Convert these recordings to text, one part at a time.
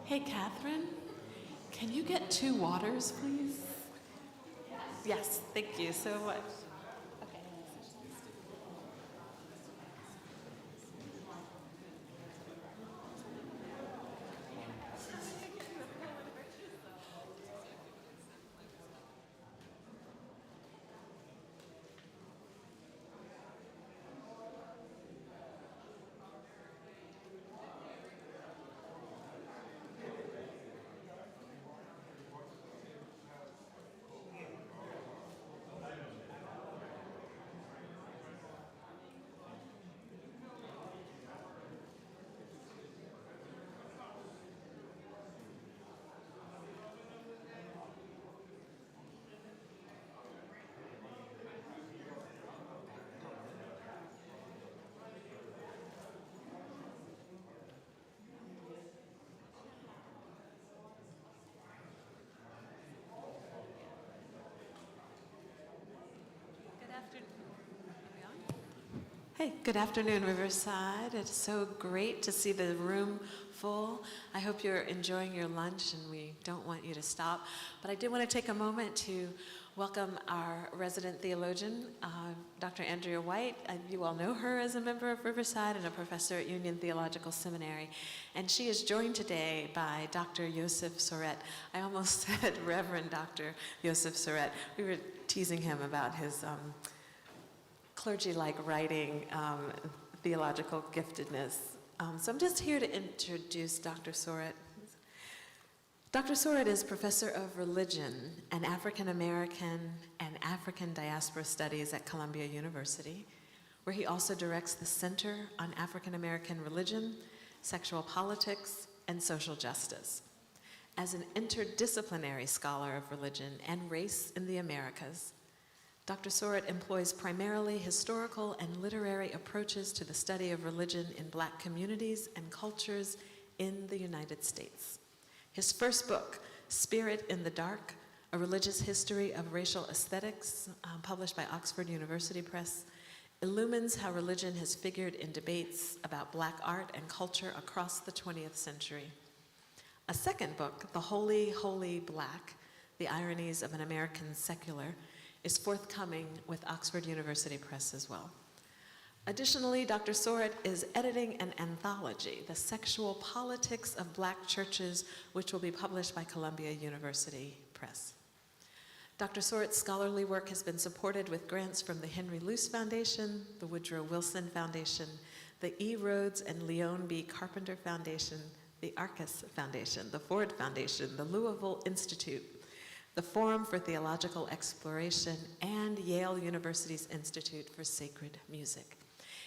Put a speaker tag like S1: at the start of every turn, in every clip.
S1: Hey, Catherine, can you get 2 waters, please? Yes, thank you so much. Okay. Hey, good afternoon, Riverside. It's so great to see the room full. I hope you're enjoying your lunch, and we don't want you to stop. But I did want to take a moment to welcome our resident theologian, Dr. Andrea White. You all know her as a member of Riverside and a professor at Union Theological Seminary. And she is joined today by Dr. Josef Sorett. I almost said Reverend Dr. Josef Sorett. We were teasing him about his clergy-like writing, theological giftedness. So I'm just here to introduce Dr. Sorett. Dr. Sorett is professor of religion and African American and African diaspora studies at Columbia University, where he also directs the Center on African American Religion, Sexual Politics, and Social Justice. As an interdisciplinary scholar of religion and race in the Americas, Dr. Sorett employs primarily historical and literary approaches to the study of religion in Black communities and cultures in the United States. His first book, Spirit in the Dark, A Religious History of Racial Aesthetics, published by Oxford University Press, illumines how religion has figured in debates about Black art and culture across the 20th century. A second book, The Holy, Holy Black, The Ironies of an American Secular, is forthcoming with Oxford University Press as well. Additionally, Dr. Sorett is editing an anthology, The Sexual Politics of Black Churches, which will be published by Columbia University Press. Dr. Sorett's scholarly work has been supported with grants from the Henry Luce Foundation, the Woodrow Wilson Foundation, the E. Rhodes and Leon B. Carpenter Foundation, the Arcus Foundation, the Ford Foundation, the Louisville Institute, the Forum for Theological Exploration, and Yale University's Institute for Sacred Music.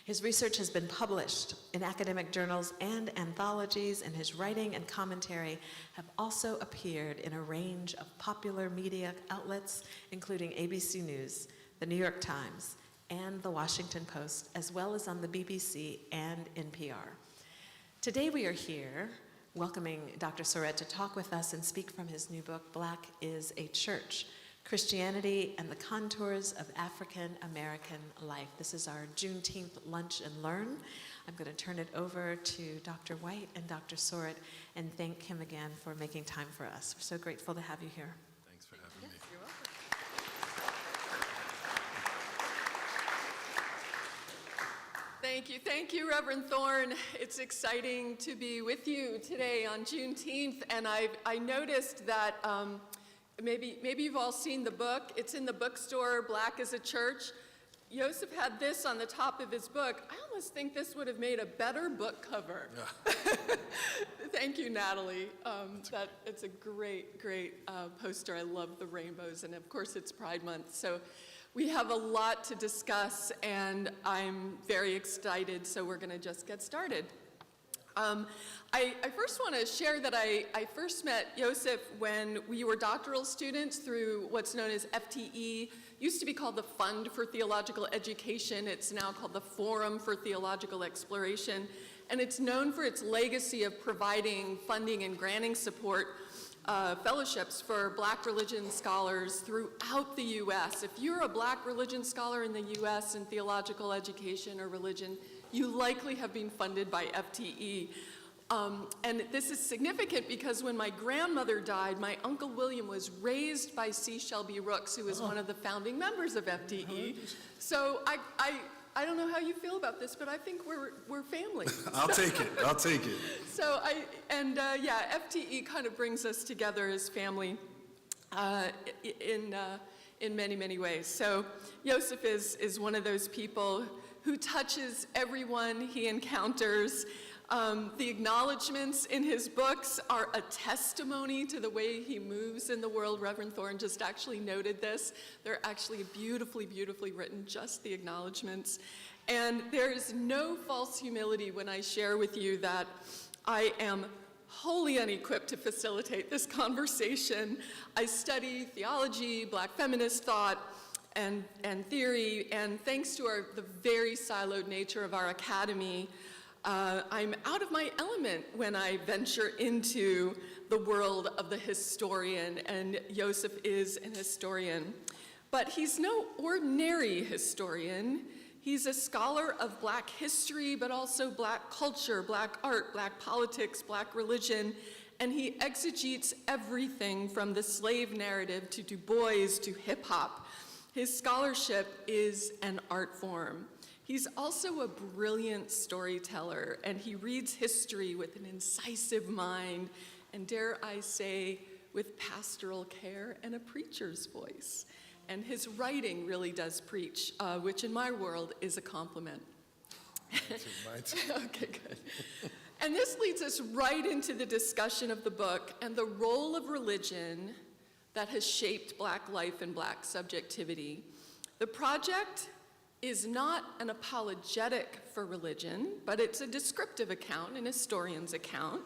S1: His research has been published in academic journals and anthologies, and his writing and commentary have also appeared in a range of popular media outlets, including ABC News, the New York Times, and the Washington Post, as well as on the BBC and NPR. Today we are here welcoming Dr. Sorett to talk with us and speak from his new book, Black is a Church, Christianity and the Contours of African American Life. This is our Juneteenth Lunch and Learn. I'm going to turn it over to Dr. White and Dr. Sorett and thank him again for making time for us. We're so grateful to have you here.
S2: Thanks for having me.
S1: You're welcome.
S3: Thank you, Reverend Thorne. It's exciting to be with you today on Juneteenth, and I noticed that maybe you've all seen the book. It's in the bookstore, Black is a Church. Josef had this on the top of his book. I almost think this would have made a better book cover. Yeah. Thank you, Natalie. It's a great poster. I love the rainbows, and of course it's Pride Month. So we have a lot to discuss, and I'm very excited, so we're going to just get started. I first want to share that I first met Josef when we were doctoral students through what's known as FTE, used to be called the Fund for Theological Education. It's now called the Forum for Theological Exploration, and it's known for its legacy of providing funding and granting support fellowships for Black religion scholars throughout the U.S. If you're a Black religion scholar in the U.S. in theological education or religion, you likely have been funded by FTE. And this is significant because when my grandmother died, my Uncle William was raised by C. Shelby Rooks, who was one of the founding members of FDE. So I don't know how you feel about this, but I think we're family.
S2: I'll take it. I'll take it.
S3: So yeah, FTE kind of brings us together as family in many, many ways. So Josef is one of those people who touches everyone he encounters. The acknowledgments in his books are a testimony to the way he moves in the world. Reverend Thorne just actually noted this. They're actually beautifully, beautifully written, just the acknowledgments. And there is no false humility when I share with you that I am wholly unequipped to facilitate this conversation. I study theology, Black feminist thought, and theory, and thanks to the very siloed nature of our academy, I'm out of my element when I venture into the world of the historian, and Josef is an historian. But he's no ordinary historian. He's a scholar of Black history, but also Black culture, Black art, Black politics, Black religion, and he exegetes everything from the slave narrative to Du Bois to hip-hop. His scholarship is an art form. He's also a brilliant storyteller, and he reads history with an incisive mind, and dare I say, with pastoral care and a preacher's voice. And his writing really does preach, which in my world is a compliment.
S2: Mine too.
S3: Okay, good. And this leads us right into the discussion of the book and the role of religion that has shaped Black life and Black subjectivity. The project is not an apologetic for religion, but it's a descriptive account, an historian's account,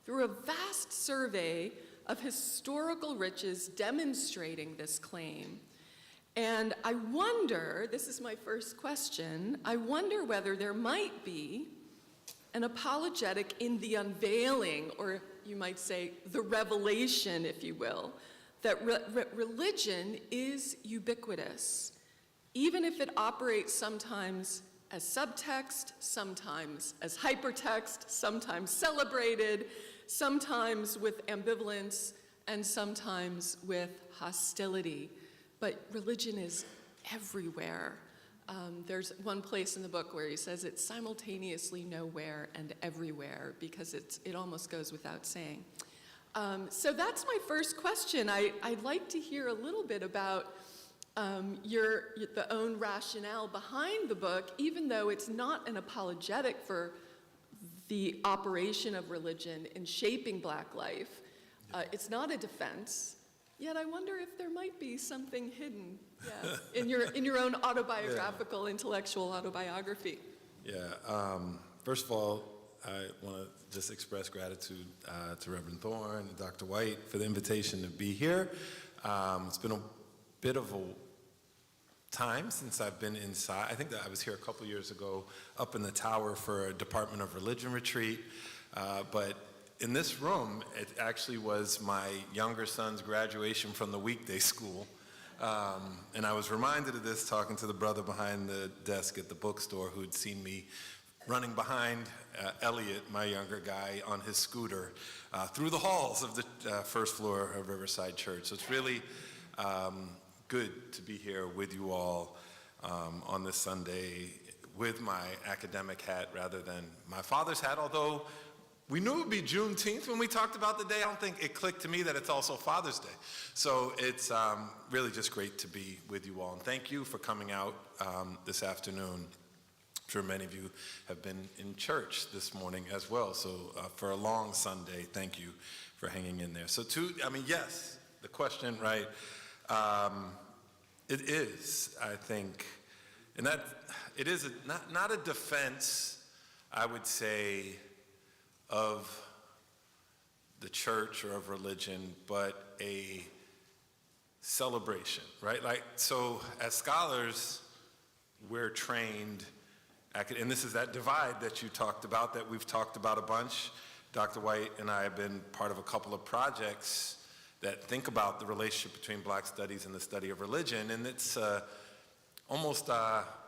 S3: through a vast survey of historical riches demonstrating this claim. And I wonder, this is my first question, I wonder whether there might be an apologetic in the unveiling, or you might say the revelation, if you will, that religion is ubiquitous, even if it operates sometimes as subtext, sometimes as hypertext, sometimes celebrated, sometimes with ambivalence, and sometimes with hostility. But religion is everywhere. There's one place in the book where he says it's simultaneously nowhere and everywhere, because it almost goes without saying. So that's my first question. I'd like to hear a little bit about the own rationale behind the book, even though it's not an apologetic for the operation of religion in shaping Black life. It's not a defense, yet I wonder if there might be something hidden in your own autobiographical, intellectual autobiography.
S2: Yeah, first of all, I want to just express gratitude to Reverend Thorne and Dr. White for the invitation to be here. It's been a bit of a time since I've been inside. I think that I was here a couple years ago up in the tower for a Department of Religion retreat, but in this room, it actually was my younger son's graduation from the weekday school. And I was reminded of this talking to the brother behind the desk at the bookstore who'd seen me running behind Elliot, my younger guy, on his scooter through the halls of the first floor of Riverside Church. So it's really good to be here with you all on this Sunday with my academic hat rather than my father's hat, although we knew it would be Juneteenth when we talked about the day. I don't think it clicked to me that it's also Father's Day. So it's really just great to be with you all. And thank you for coming out this afternoon. I'm sure many of you have been in church this morning as well. So for a long Sunday, thank you for hanging in there. So yes, the question, right? It is, I think, and that it is not a defense, I would say, of the church or of religion, but a celebration, right? Like, so as scholars, we're trained, and this is that divide that you talked about, that we've talked about a bunch. Dr. White and I have been part of a couple of projects that think about the relationship between Black studies and the study of religion, and it's almost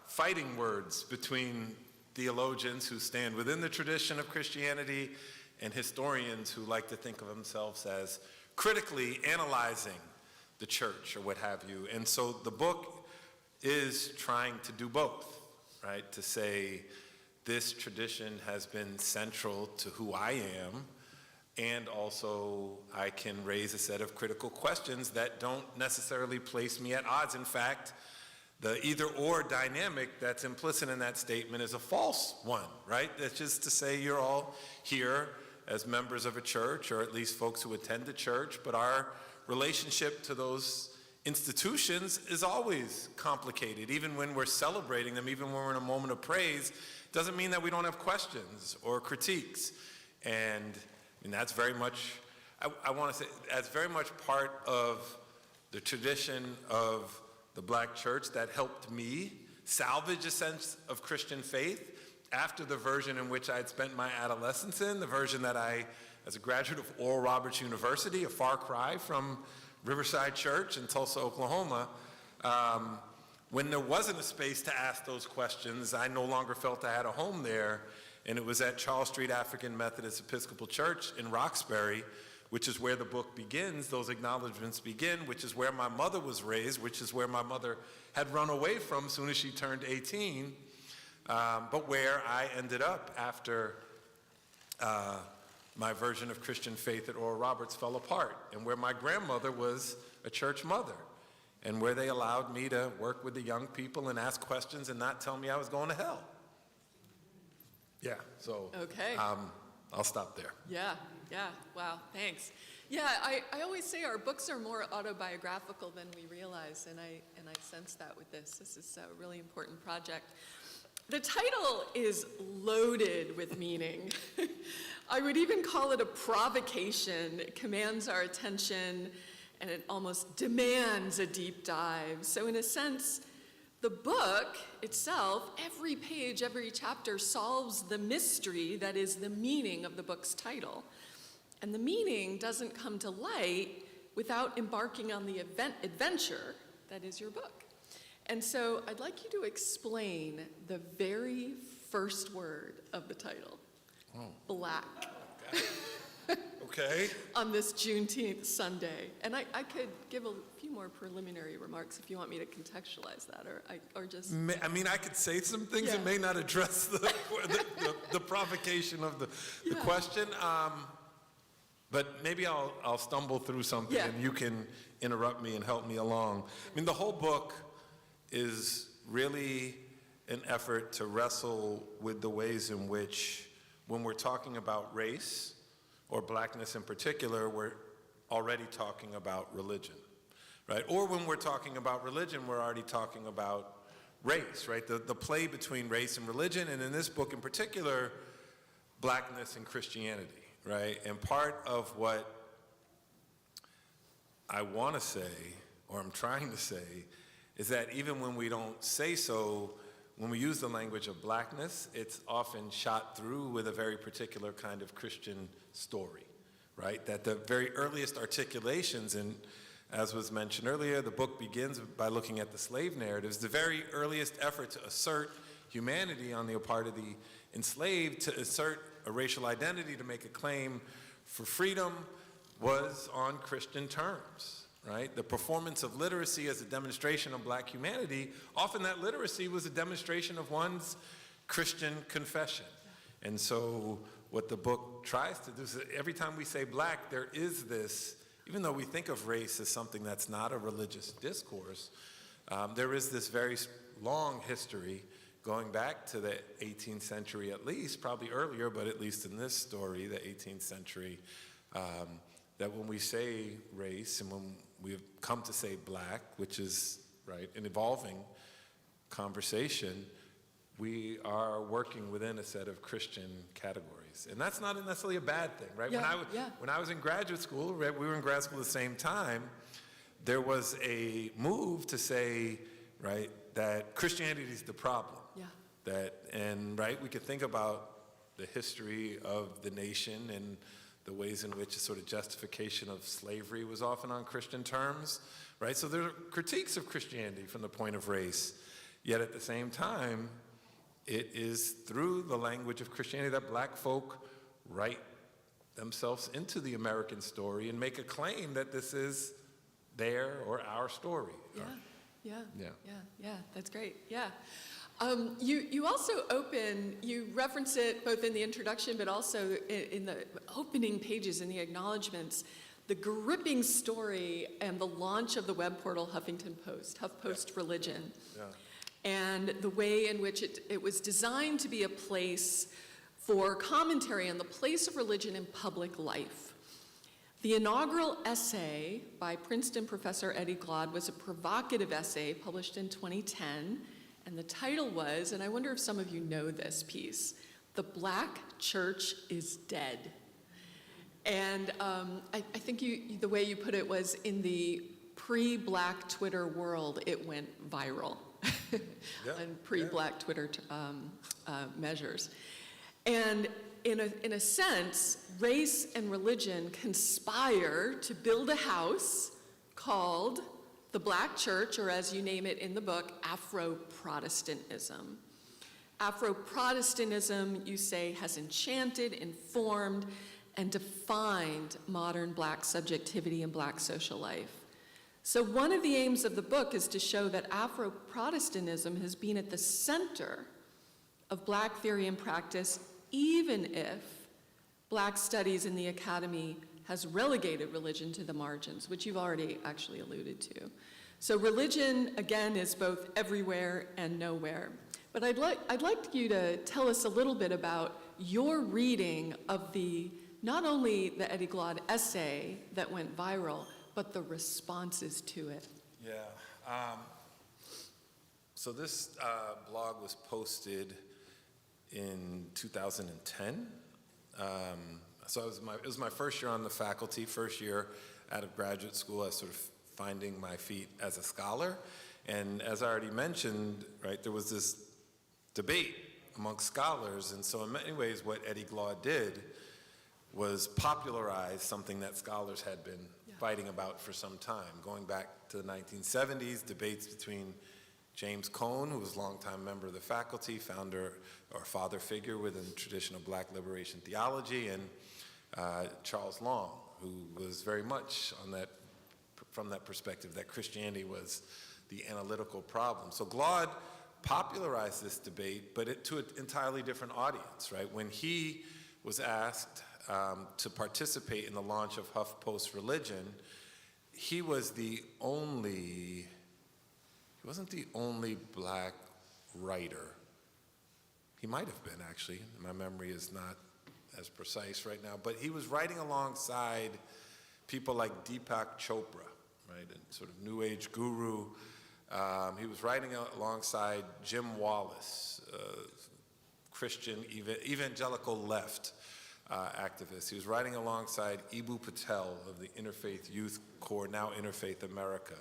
S2: fighting words between theologians who stand within the tradition of Christianity and historians who like to think of themselves as critically analyzing the church or what have you. And so the book is trying to do both, right? To say this tradition has been central to who I am, and also I can raise a set of critical questions that don't necessarily place me at odds. In fact, the either-or dynamic that's implicit in that statement is a false one, right? That's just to say you're all here as members of a church, or at least folks who attend the church, but our relationship to those institutions is always complicated. Even when we're celebrating them, even when we're in a moment of praise, doesn't mean that we don't have questions or critiques. And that's very much, I want to say, that's very much part of the tradition of the Black church that helped me salvage a sense of Christian faith after the version in which I'd spent my adolescence in, the version that I, as a graduate of Oral Roberts University, a far cry from Riverside Church in Tulsa, Oklahoma, when there wasn't a space to ask those questions, I no longer felt I had a home there, and it was at Charles Street African Methodist Episcopal Church in Roxbury, which is where the book begins, those acknowledgments begin, which is where my mother was raised, which is where my mother had run away from as soon as she turned 18, but where I ended up after my version of Christian faith at Oral Roberts fell apart, and where my grandmother was a church mother, and where they allowed me to work with the young people and ask questions and not tell me I was going to hell. Yeah, so
S3: Okay.
S2: I'll stop there.
S3: Yeah, wow, thanks. Yeah, I always say our books are more autobiographical than we realize, and I sense that with this. This is a really important project. The title is loaded with meaning. I would even call it a provocation. It commands our attention, and it almost demands a deep dive. So in a sense, the book itself, every page, every chapter solves the mystery that is the meaning of the book's title. And the meaning doesn't come to light without embarking on the adventure that is your book. And so I'd like you to explain the very first word of the title, Black.
S2: Okay.
S3: On this Juneteenth Sunday. And I could give a few more preliminary remarks if you want me to contextualize that, or just...
S2: I mean, I could say some things that
S3: Yeah.
S2: may not address the provocation of the
S3: Yeah.
S2: question, but maybe I'll stumble through something
S3: Yeah.
S2: and you can interrupt me and help me along. I mean, the whole book is really an effort to wrestle with the ways in which, when we're talking about race, or blackness in particular, we're already talking about religion, right? Or when we're talking about religion, we're already talking about race, right? The play between race and religion, and in this book in particular, Blackness and Christianity, right? And part of what I want to say, or I'm trying to say, is that even when we don't say so, when we use the language of blackness, it's often shot through with a very particular kind of Christian story, right? That the very earliest articulations, and as was mentioned earlier, the book begins by looking at the slave narratives. The very earliest effort to assert humanity on the part of the enslaved, to assert a racial identity, to make a claim for freedom, was on Christian terms. Right? The performance of literacy as a demonstration of black humanity, often that literacy was a demonstration of one's Christian confession. And so what the book tries to do is that every time we say black, there is this, even though we think of race as something that's not a religious discourse, there is this very long history going back to the 18th century at least, probably earlier, but at least in this story, the 18th century, that when we say race and when we have come to say black, which is, right, an evolving conversation, we are working within a set of Christian categories. And that's not necessarily a bad thing, right?
S3: Yeah,
S2: When I was in graduate school, right, we were in grad school at the same time, there was a move to say, right, that Christianity is the problem.
S3: Yeah.
S2: Right, we could think about the history of the nation and the ways in which a sort of justification of slavery was often on Christian terms, right? So there are critiques of Christianity from the point of race, yet at the same time, it is through the language of Christianity that black folk write themselves into the American story and make a claim that this is their or our story.
S3: Yeah, that's great, yeah. You also you reference it both in the introduction but also in the opening pages, in the acknowledgments, the gripping story and the launch of the web portal Huffington Post, HuffPost Religion, and the way in which it was designed to be a place for commentary on the place of religion in public life. The inaugural essay by Princeton professor Eddie Glaude was a provocative essay published in 2010, and the title was, and I wonder if some of you know this piece, "The Black Church is Dead." And I think the way you put it was, in the pre-Black Twitter world, it went viral, and pre-Black Twitter measures. And in a sense, race and religion conspire to build a house called the Black Church, or as you name it in the book, Afro-Protestantism. Afro-Protestantism, you say, has enchanted, informed, and defined modern Black subjectivity and Black social life. So one of the aims of the book is to show that Afro-Protestantism has been at the center of Black theory and practice, even if Black studies in the academy has relegated religion to the margins, which you've already actually alluded to. So religion, again, is both everywhere and nowhere. But I'd like you to tell us a little bit about your reading of not only the Eddie Glaude essay that went viral, but the responses to it.
S2: Yeah. So this blog was posted in 2010. So it was my first year on the faculty, first year out of graduate school. I was sort of finding my feet as a scholar. And as I already mentioned, right, there was this debate amongst scholars. And so in many ways, what Eddie Glaude did was popularize something that scholars had been fighting about for some time. Going back to the 1970s, debates between James Cone, who was a longtime member of the faculty, founder or father figure within traditional Black liberation theology, and Charles Long, who was very much from that perspective, that Christianity was the analytical problem. So Glaude popularized this debate, but to an entirely different audience, right? When he was asked to participate in the launch of HuffPost Religion, he wasn't the only Black writer. He might have been, actually. My memory is not as precise right now, but he was writing alongside people like Deepak Chopra, right, a sort of New Age guru. He was writing alongside Jim Wallace, Christian evangelical left activist. He was writing alongside Ibu Patel of the Interfaith Youth Corps, now Interfaith America.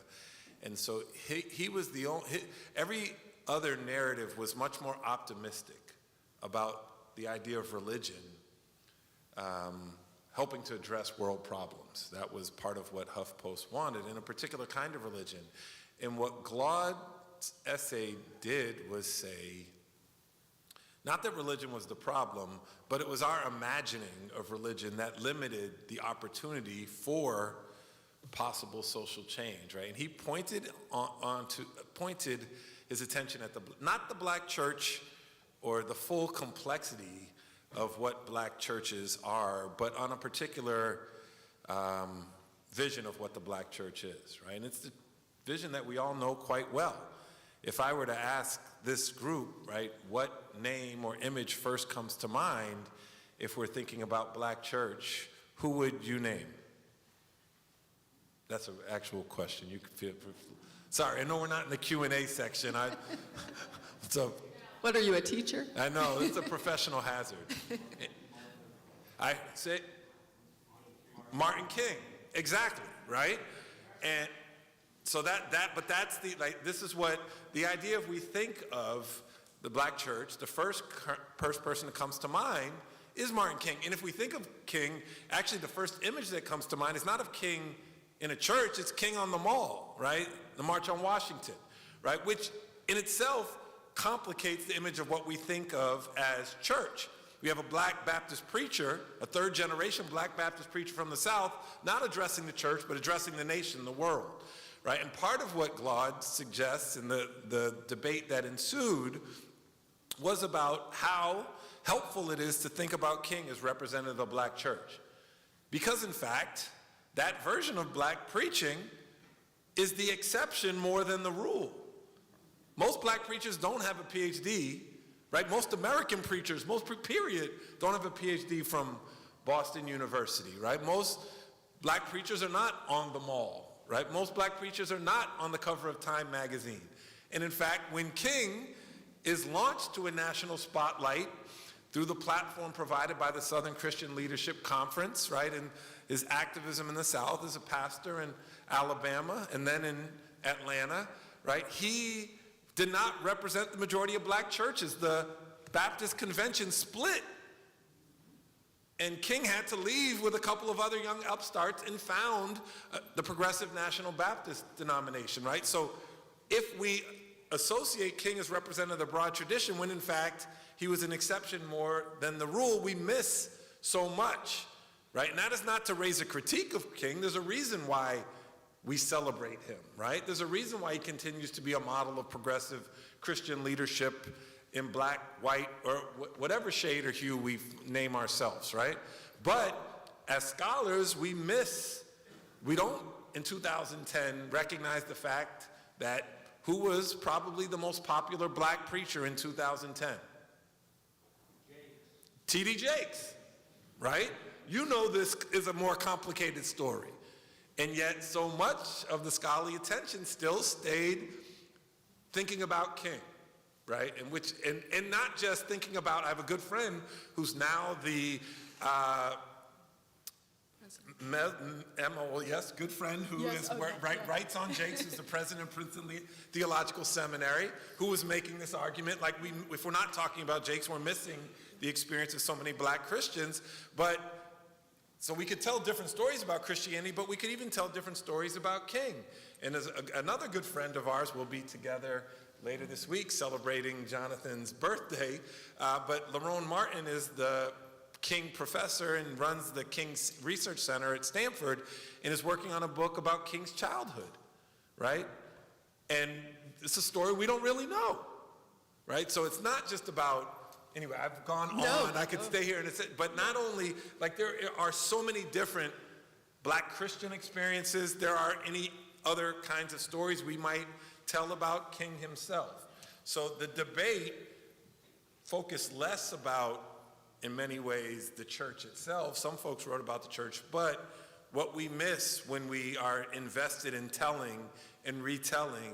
S2: And so he was the only, every other narrative was much more optimistic about the idea of religion helping to address world problems. That was part of what HuffPost wanted, and a particular kind of religion. And what Glaude's essay did was say, not that religion was the problem, but it was our imagining of religion that limited the opportunity for possible social change, right? And he pointed his attention at not the Black church or the full complexity of what Black churches are, but on a particular vision of what the Black church is, right? And it's the vision that we all know quite well. If I were to ask this group, right, what name or image first comes to mind if we're thinking about Black church, who would you name? That's an actual question. You can feel. Sorry, I know we're not in the Q&A section. So.
S3: What, are you a teacher?
S2: I know, it's a professional hazard. I say Martin King, exactly, right? And so but that's this is what, the idea if we think of the Black church, the first person that comes to mind is Martin King. And if we think of King, actually the first image that comes to mind is not of King in a church, it's King on the Mall, right? The March on Washington, right? Which in itself complicates the image of what we think of as church. We have a black Baptist preacher, a third-generation black Baptist preacher from the South, not addressing the church, but addressing the nation, the world, right? And part of what Glaude suggests in the debate that ensued was about how helpful it is to think about King as representative of the black church. Because in fact, that version of black preaching is the exception more than the rule. Most black preachers don't have a PhD, right? Most American preachers, period, don't have a PhD from Boston University, right? Most black preachers are not on the mall, right? Most black preachers are not on the cover of Time magazine. And in fact, when King is launched to a national spotlight through the platform provided by the Southern Christian Leadership Conference, right, and his activism in the South as a pastor in Alabama and then in Atlanta, right, he did not represent the majority of black churches. The Baptist convention split, and King had to leave with a couple of other young upstarts and found the Progressive National Baptist denomination, right? So if we associate King as representative of the broad tradition, when in fact he was an exception more than the rule, we miss so much, right? And that is not to raise a critique of King. There's a reason why we celebrate him, right? There's a reason why he continues to be a model of progressive Christian leadership in black, white, or whatever shade or hue we name ourselves, right? But as scholars, we don't, in 2010, recognize the fact that who was probably the most popular black preacher in 2010? T.D. Jakes, right? You know this is a more complicated story. And yet so much of the scholarly attention still stayed thinking about King, right? And not just thinking about, I have a good friend who's now the good friend who writes on Jakes, who's the president of Princeton Theological Seminary, who was making this argument, like if we're not talking about Jakes, we're missing the experience of so many black Christians. So we could tell different stories about Christianity, but we could even tell different stories about King. And as another good friend of ours, we'll be together later this week celebrating Jonathan's birthday. But Lerone Martin is the King professor and runs the King Research Center at Stanford and is working on a book about King's childhood, right? And it's a story we don't really know, right? So it's not just about, anyway, I've gone on, I could stay here, but not only, like there are so many different black Christian experiences, there are any other kinds of stories we might tell about King himself. So the debate focused less about, in many ways, the church itself. Some folks wrote about the church, but what we miss when we are invested in telling and retelling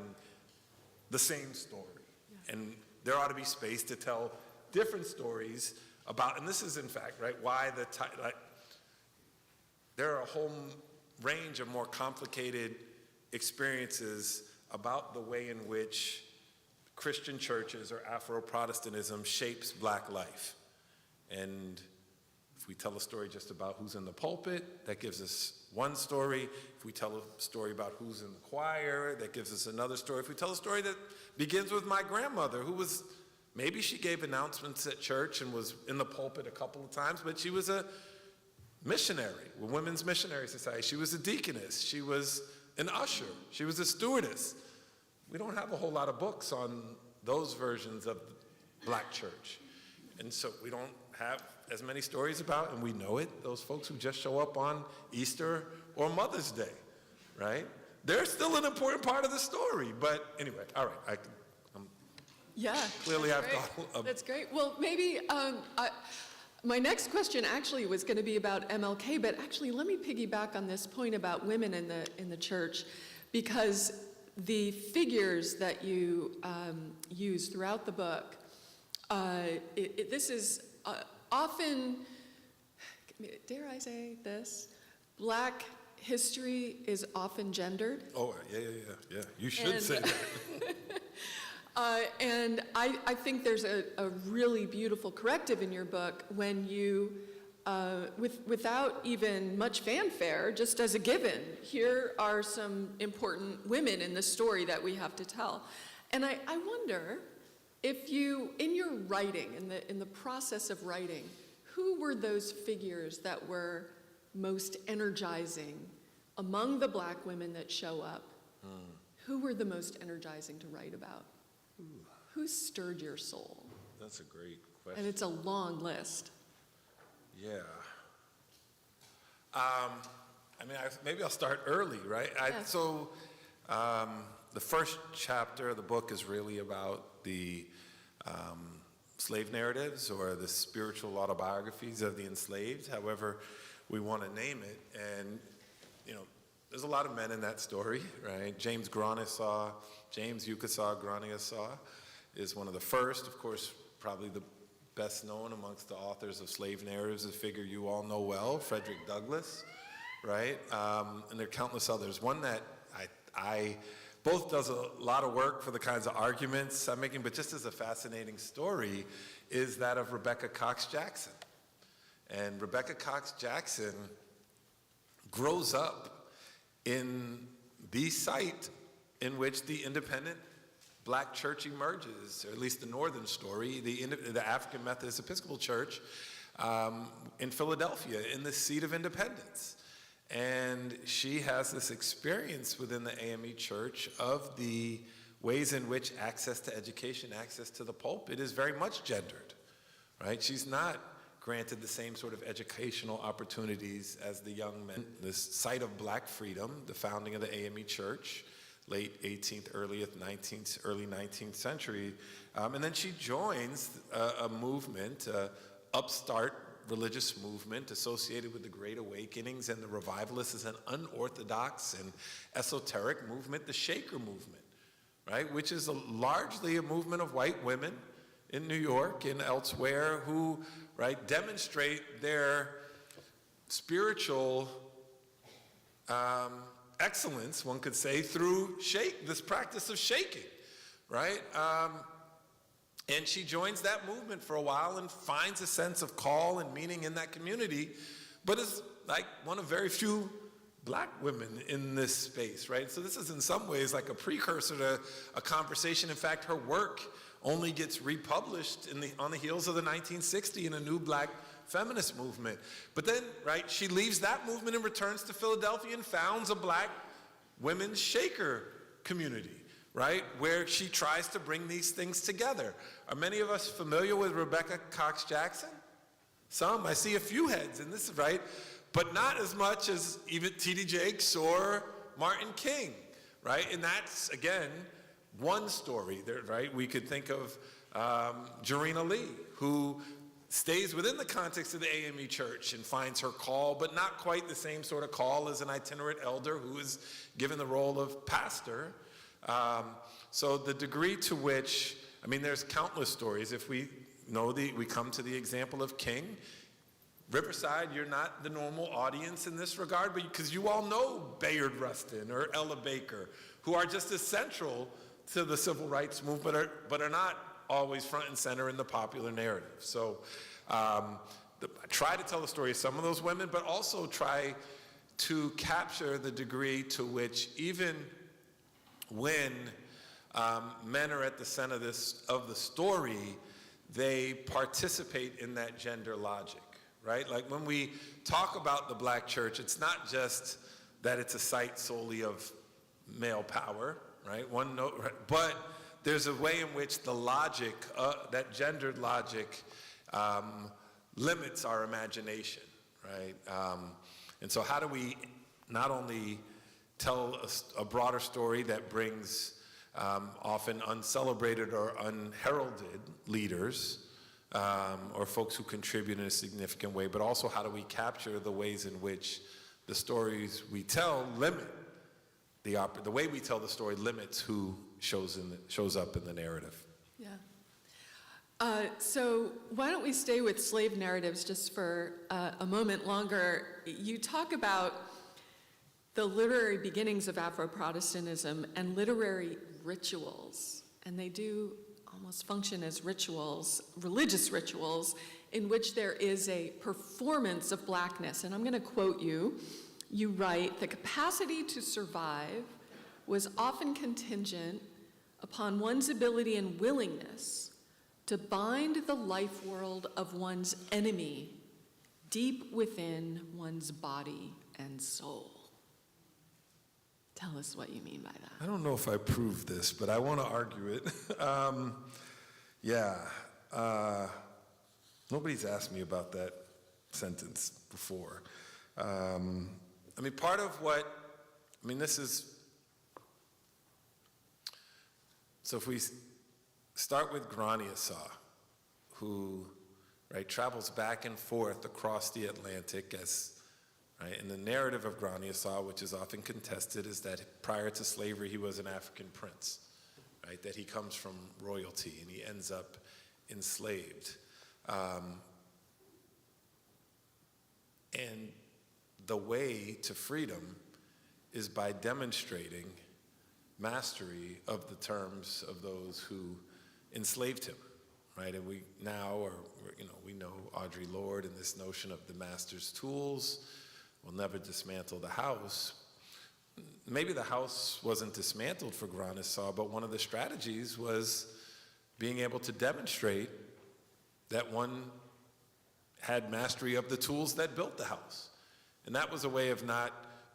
S2: the same story. Yeah. And there ought to be space to tell different stories about, and this is in fact, right, why there are a whole range of more complicated experiences about the way in which Christian churches or Afro-Protestantism shapes black life. And if we tell a story just about who's in the pulpit, that gives us one story. If we tell a story about who's in the choir, that gives us another story. If we tell a story that begins with my grandmother, who was, maybe she gave announcements at church and was in the pulpit a couple of times, but she was a missionary with Women's Missionary Society. She was a deaconess. She was an usher. She was a stewardess. We don't have a whole lot of books on those versions of the black church. And so we don't have as many stories about, and we know it, those folks who just show up on Easter or Mother's Day, right? They're still an important part of the story. But anyway, all right, clearly I've got.
S3: That's great. Well, maybe my next question actually was going to be about MLK, but actually let me piggyback on this point about women in the church, because the figures that you use throughout the book, this is often, dare I say this, black history is often gendered.
S2: Oh, yeah. You should say that.
S3: And I think there's a really beautiful corrective in your book when you, without even much fanfare, just as a given, here are some important women in the story that we have to tell. And I wonder, If you, in your writing, in the process of writing, who were those figures that were most energizing among the Black women that show up? Who were the most energizing to write about? Who stirred your soul?
S2: That's a great question.
S3: And it's a long list.
S2: Yeah. I mean, maybe I'll start early, right?
S3: Yes.
S2: The first chapter of the book is really about the slave narratives, or the spiritual autobiographies of the enslaved, however we want to name it. And, you know, there's a lot of men in that story, right? James Yukasaw Graniasaw is one of the first, of course, probably the best known amongst the authors of slave narratives, a figure you all know well, Frederick Douglass, right? And there are countless others. One that I both does a lot of work for the kinds of arguments I'm making, but just as a fascinating story, is that of Rebecca Cox Jackson. And Rebecca Cox Jackson grows up in the site in which the independent Black church emerges, or at least the northern story, the African Methodist Episcopal Church in Philadelphia, in the seat of independence. And she has this experience within the AME Church of the ways in which access to education, access to the pulpit is very much gendered, right? She's not granted the same sort of educational opportunities as the young men. This site of Black freedom, the founding of the AME Church, late 18th, early 19th century. And then she joins a movement, upstart religious movement associated with the Great Awakenings and the Revivalists, is an unorthodox and esoteric movement, the Shaker movement, right? Which is largely a movement of white women in New York and elsewhere who, right, demonstrate their spiritual excellence, one could say, through this practice of shaking, right? And she joins that movement for a while and finds a sense of call and meaning in that community, but is like one of very few Black women in this space, right? So this is in some ways like a precursor to a conversation. In fact, her work only gets republished on the heels of the 1960 in a new Black feminist movement. But then, right, she leaves that movement and returns to Philadelphia and founds a Black women's Shaker community, right, where she tries to bring these things together. Are many of us familiar with Rebecca Cox Jackson? Some. I see a few heads in this, right? But not as much as even T.D. Jakes or Martin King, right? And that's, again, one story there, right? We could think of Jarena Lee, who stays within the context of the AME Church and finds her call, but not quite the same sort of call as an itinerant elder who is given the role of pastor. So the degree to which, I mean, there's countless stories. If we we come to the example of King. Riverside, you're not the normal audience in this regard, but because you all know Bayard Rustin or Ella Baker, who are just as central to the civil rights movement, but are not always front and center in the popular narrative. So try to tell the story of some of those women, but also try to capture the degree to which even when men are at the center of the story, they participate in that gender logic, right? Like when we talk about the Black church, it's not just that it's a site solely of male power, right? But there's a way in which the logic, that gendered logic, limits our imagination, right? And so how do we not only tell a broader story that brings often uncelebrated or unheralded leaders or folks who contribute in a significant way, but also how do we capture the ways in which the stories we tell limit the way we tell the story limits who shows up in the narrative.
S3: Yeah. So why don't we stay with slave narratives just for a moment longer? You talk about the literary beginnings of Afro-Protestantism and literary rituals, and they do almost function as rituals, religious rituals, in which there is a performance of Blackness. And I'm going to quote you. You write, "The capacity to survive was often contingent upon one's ability and willingness to bind the life world of one's enemy deep within one's body and soul. Tell us what you mean by that.
S2: I don't know if I proved this, but I want to argue it. Nobody's asked me about that sentence before. This is, so if we start with Graniasaw, who, right, travels back and forth across the Atlantic as, right, and the narrative of Graniasaw, which is often contested, is that prior to slavery he was an African prince, right, that he comes from royalty and he ends up enslaved. And the way to freedom is by demonstrating mastery of the terms of those who enslaved him, right? And we know Audre Lorde and this notion of the master's tools will never dismantle the house. Maybe the house wasn't dismantled for Graniasaw, but one of the strategies was being able to demonstrate that one had mastery of the tools that built the house. And that was a way of not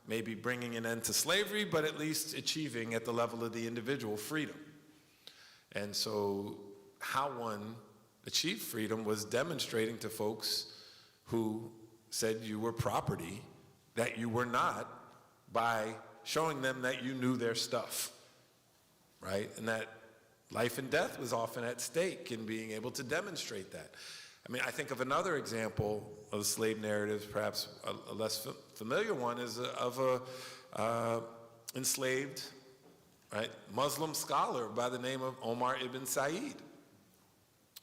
S2: maybe bringing an end to slavery, but at least achieving at the level of the individual freedom. And so how one achieved freedom was demonstrating to folks who said you were property that you were not, by showing them that you knew their stuff, right? And that life and death was often at stake in being able to demonstrate that. I think of another example of the slave narratives, perhaps a less familiar one, is of a enslaved, right, Muslim scholar by the name of Omar ibn Said,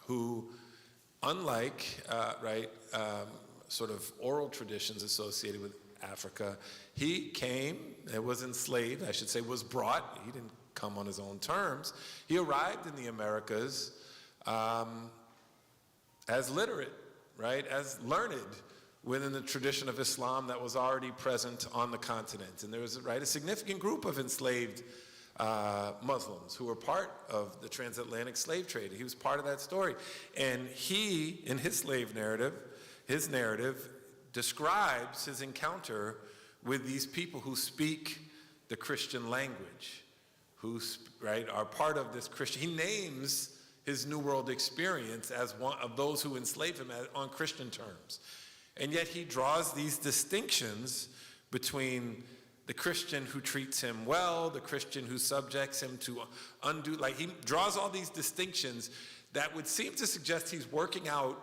S2: who, unlike sort of oral traditions associated with Africa, he came and was enslaved, I should say, was brought. He didn't come on his own terms. He arrived in the Americas as literate, right, as learned within the tradition of Islam that was already present on the continent. And there was, right, a significant group of enslaved Muslims who were part of the transatlantic slave trade. He was part of that story. And he, in his slave narrative, his narrative describes his encounter with these people who speak the Christian language, who, right, are part of this Christian. He names his New World experience as one of those who enslave him on Christian terms. And yet he draws these distinctions between the Christian who treats him well, the Christian who subjects him to undue, like he draws all these distinctions that would seem to suggest he's working out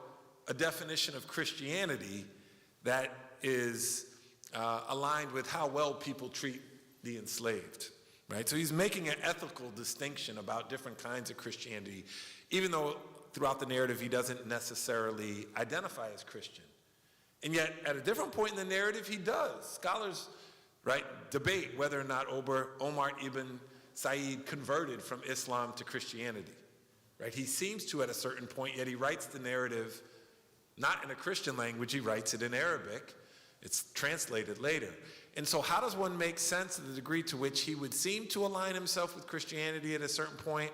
S2: a definition of Christianity that is aligned with how well people treat the enslaved. Right? So he's making an ethical distinction about different kinds of Christianity, even though throughout the narrative he doesn't necessarily identify as Christian. And yet, at a different point in the narrative, he does. Scholars, right, debate whether or not Omar ibn Said converted from Islam to Christianity. Right? He seems to at a certain point, yet he writes the narrative not in a Christian language, he writes it in Arabic. It's translated later. And so how does one make sense of the degree to which he would seem to align himself with Christianity at a certain point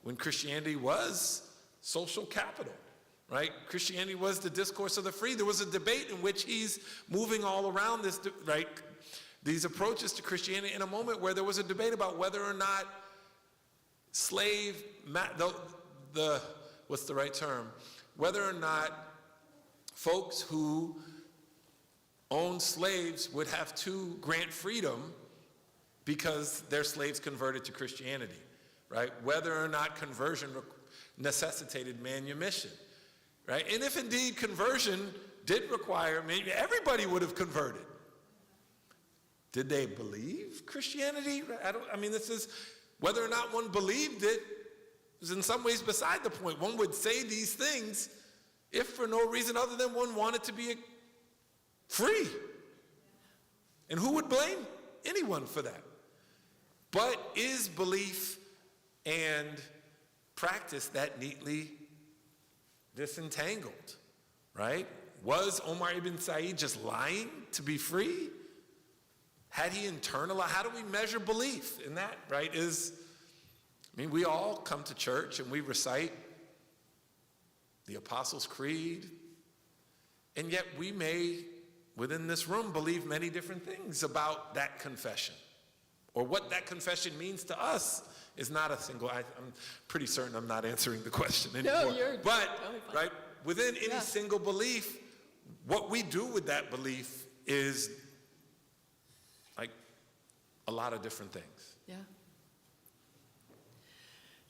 S2: when Christianity was social capital, right? Christianity was the discourse of the free. There was a debate in which he's moving all around this, right? These approaches to Christianity in a moment where there was a debate about whether or not what's the right term? Whether or not folks who owned slaves would have to grant freedom because their slaves converted to Christianity, right? Whether or not conversion necessitated manumission, right? And if indeed conversion did require, maybe everybody would have converted. Did they believe Christianity? This is, whether or not one believed it is in some ways beside the point. One would say these things if for no reason other than one wanted to be free. And who would blame anyone for that? But is belief and practice that neatly disentangled, right? Was Omar ibn Said just lying to be free? Had he internalized? How do we measure belief in that, right? We all come to church and we recite the Apostles' Creed, and yet we may, within this room, believe many different things about that confession. Or what that confession means to us is not a single, I'm pretty certain I'm not answering the question anymore.
S3: No, you're
S2: but,
S3: totally fine.
S2: right, within any
S3: Yeah.
S2: single belief, what we do with that belief is like a lot of different things.
S3: Yeah.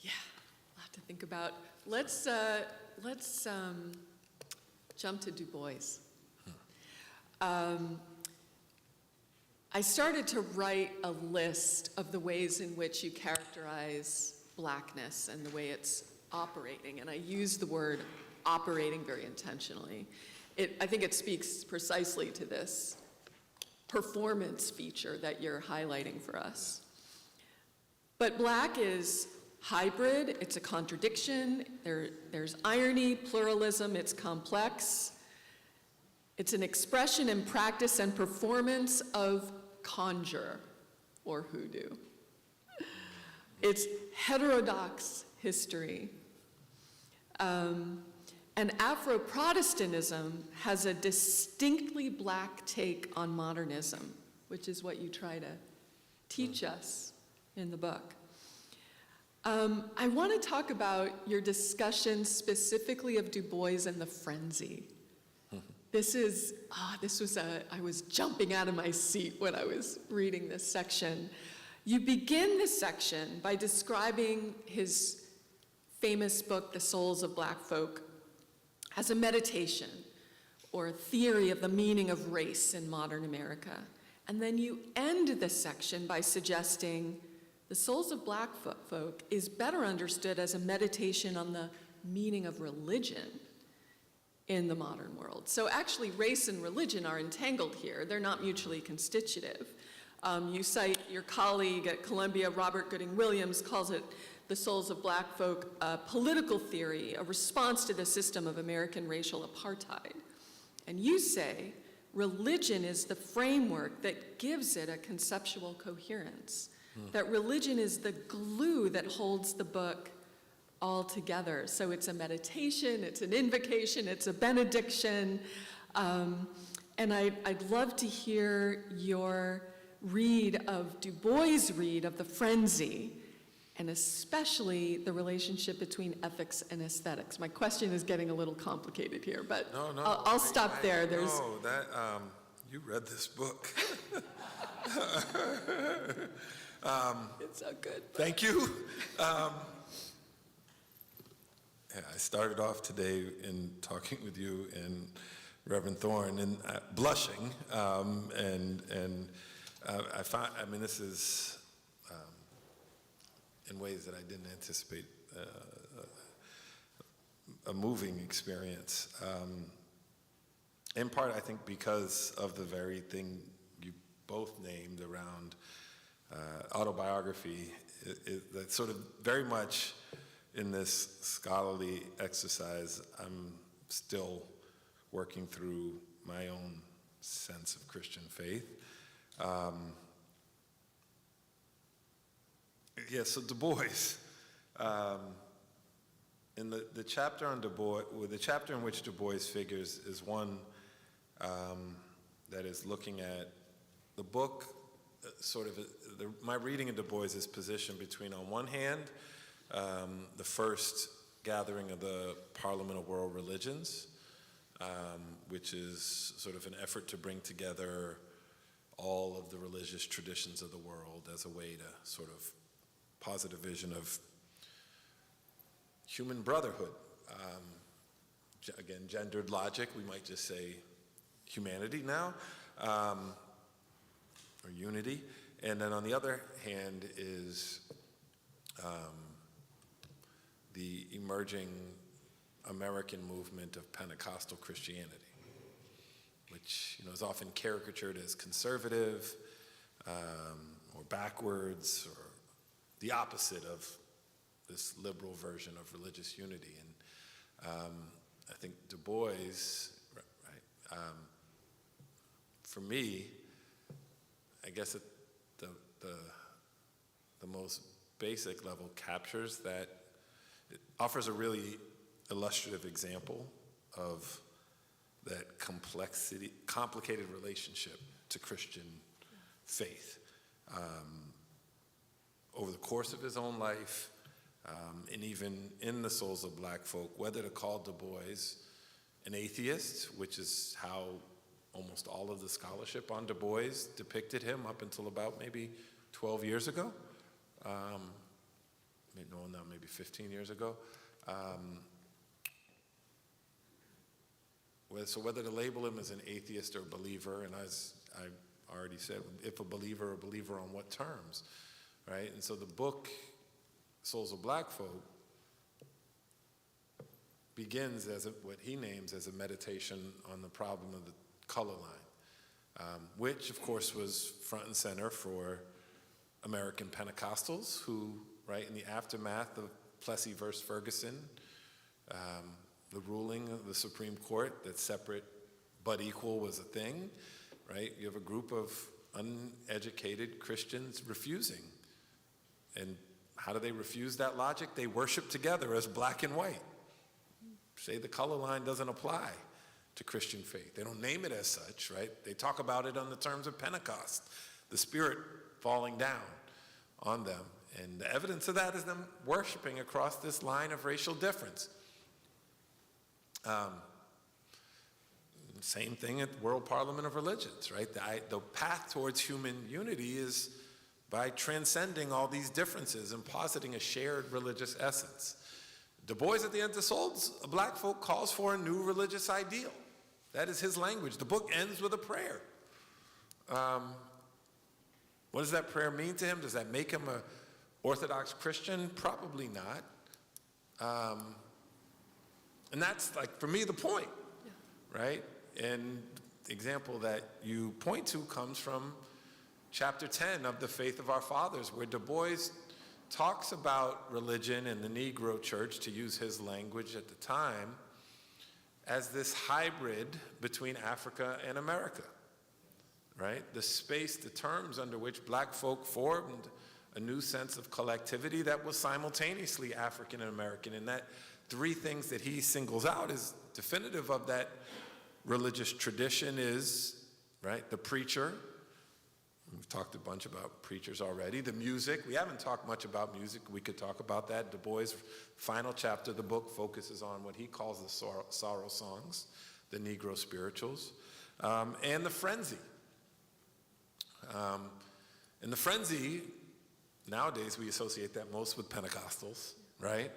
S3: Yeah, a lot to think about. Let's jump to Du Bois. I started to write a list of the ways in which you characterize blackness and the way it's operating, and I use the word operating very intentionally. I think it speaks precisely to this performance feature that you're highlighting for us. But black is hybrid, it's a contradiction, there's irony, pluralism, it's complex. It's an expression and practice and performance of conjure or hoodoo. It's heterodox history. And Afro-Protestantism has a distinctly black take on modernism, which is what you try to teach us in the book. I want to talk about your discussion specifically of Du Bois and the frenzy. I was jumping out of my seat when I was reading this section. You begin this section by describing his famous book, The Souls of Black Folk, as a meditation or a theory of the meaning of race in modern America. And then you end this section by suggesting The Souls of Black Folk is better understood as a meditation on the meaning of religion in the modern world. So actually, race and religion are entangled here. They're not mutually constitutive. You cite your colleague at Columbia, Robert Gooding Williams, calls it The Souls of Black Folk, a political theory, a response to the system of American racial apartheid. And you say religion is the framework that gives it a conceptual coherence, that religion is the glue that holds the book all together. So it's a meditation, it's an invocation, it's a benediction. And I'd love to hear your read of Du Bois' read of the frenzy, and especially the relationship between ethics and aesthetics. My question is getting a little complicated here, but
S2: No,
S3: I'll stop there.
S2: No, you read this book.
S3: It's so good.
S2: Thank you. Yeah, I started off today in talking with you and Reverend Thorne and blushing, I find, this is in ways that I didn't anticipate a moving experience. In part, I think because of the very thing you both named around autobiography, that sort of very much in this scholarly exercise, I'm still working through my own sense of Christian faith. So Du Bois, in the chapter on Du Bois, the chapter in which Du Bois figures is one that is looking at the book, my reading of Du Bois' position between, on one hand, the first gathering of the Parliament of World Religions, which is sort of an effort to bring together all of the religious traditions of the world as a way to sort of posit a vision of human brotherhood. Again, gendered logic, we might just say humanity now, or unity. And then on the other hand is the emerging American movement of Pentecostal Christianity, which is often caricatured as conservative or backwards or the opposite of this liberal version of religious unity. And I think Du Bois, for me, I guess at the most basic level captures that, it offers a really illustrative example of that complicated relationship to Christian faith. Over the course of his own life, and even in the souls of black folk, whether to call Du Bois an atheist, which is how almost all of the scholarship on Du Bois depicted him up until about maybe 12 years ago, maybe 15 years ago. So whether to label him as an atheist or believer, and as I already said, if a believer on what terms, right? And so the book, Souls of Black Folk, begins as what he names as a meditation on the problem of the color line, which of course was front and center for American Pentecostals who, right, in the aftermath of Plessy versus Ferguson, the ruling of the Supreme Court that separate but equal was a thing, right? You have a group of uneducated Christians refusing. And how do they refuse that logic? They worship together as black and white. Say the color line doesn't apply to Christian faith. They don't name it as such, right? They talk about it on the terms of Pentecost, the Spirit falling down on them. And the evidence of that is them worshiping across this line of racial difference. Same thing at the World Parliament of Religions, right? The path towards human unity is by transcending all these differences and positing a shared religious essence. Du Bois at the end of Souls of Black Folk calls for a new religious ideal. That is his language. The book ends with a prayer. What does that prayer mean to him? Does that make him an Orthodox Christian? Probably not. And that's, like, for me, the point, right? And the example that you point to comes from chapter 10 of The Faith of Our Fathers, where Du Bois talks about religion and the Negro church, to use his language at the time, as this hybrid between Africa and America, right? The space, the terms under which black folk formed a new sense of collectivity that was simultaneously African and American. And that three things that he singles out as definitive of that religious tradition is, right, the preacher. We've talked a bunch about preachers already. The music. We haven't talked much about music. We could talk about that. Du Bois' final chapter of the book focuses on what he calls the sorrow songs, the Negro spirituals, and the frenzy. And the frenzy, nowadays we associate that most with Pentecostals, right?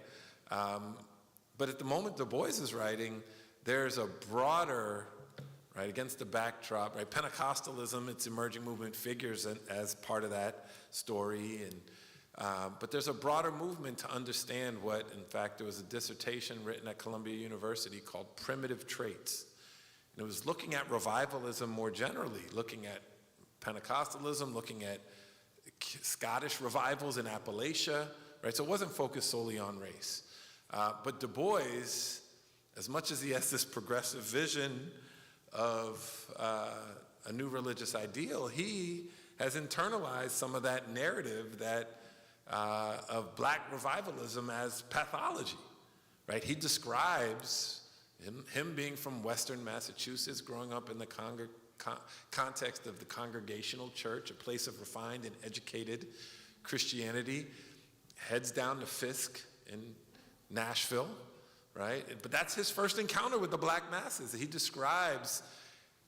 S2: But at the moment Du Bois is writing, there's a broader, right, against the backdrop, right? Pentecostalism, its emerging movement figures as part of that story, but there's a broader movement to understand what, in fact, there was a dissertation written at Columbia University called Primitive Traits. And it was looking at revivalism more generally, looking at Pentecostalism, looking at Scottish revivals in Appalachia, right? So it wasn't focused solely on race. But Du Bois, as much as he has this progressive vision of a new religious ideal, he has internalized some of that narrative of black revivalism as pathology, right? He describes him being from Western Massachusetts, growing up in the context of the Congregational Church, a place of refined and educated Christianity, heads down to Fisk in Nashville, right? But that's his first encounter with the black masses. He describes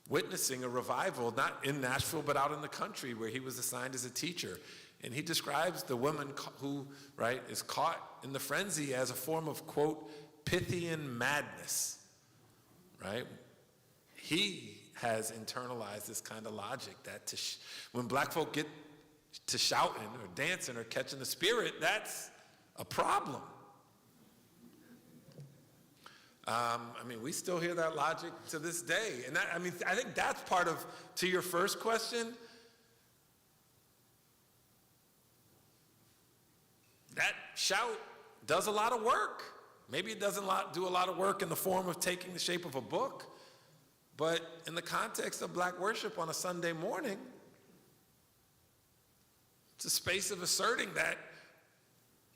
S2: witnessing a revival, not in Nashville, but out in the country where he was assigned as a teacher. And he describes the woman who, right, is caught in the frenzy as a form of, quote, Pythian madness, right? He has internalized this kind of logic that when black folk get to shouting or dancing or catching the spirit, that's a problem. We still hear that logic to this day. And I think that's part of, to your first question, that shout does a lot of work. Maybe it doesn't do a lot of work in the form of taking the shape of a book, but in the context of black worship on a Sunday morning, it's a space of asserting that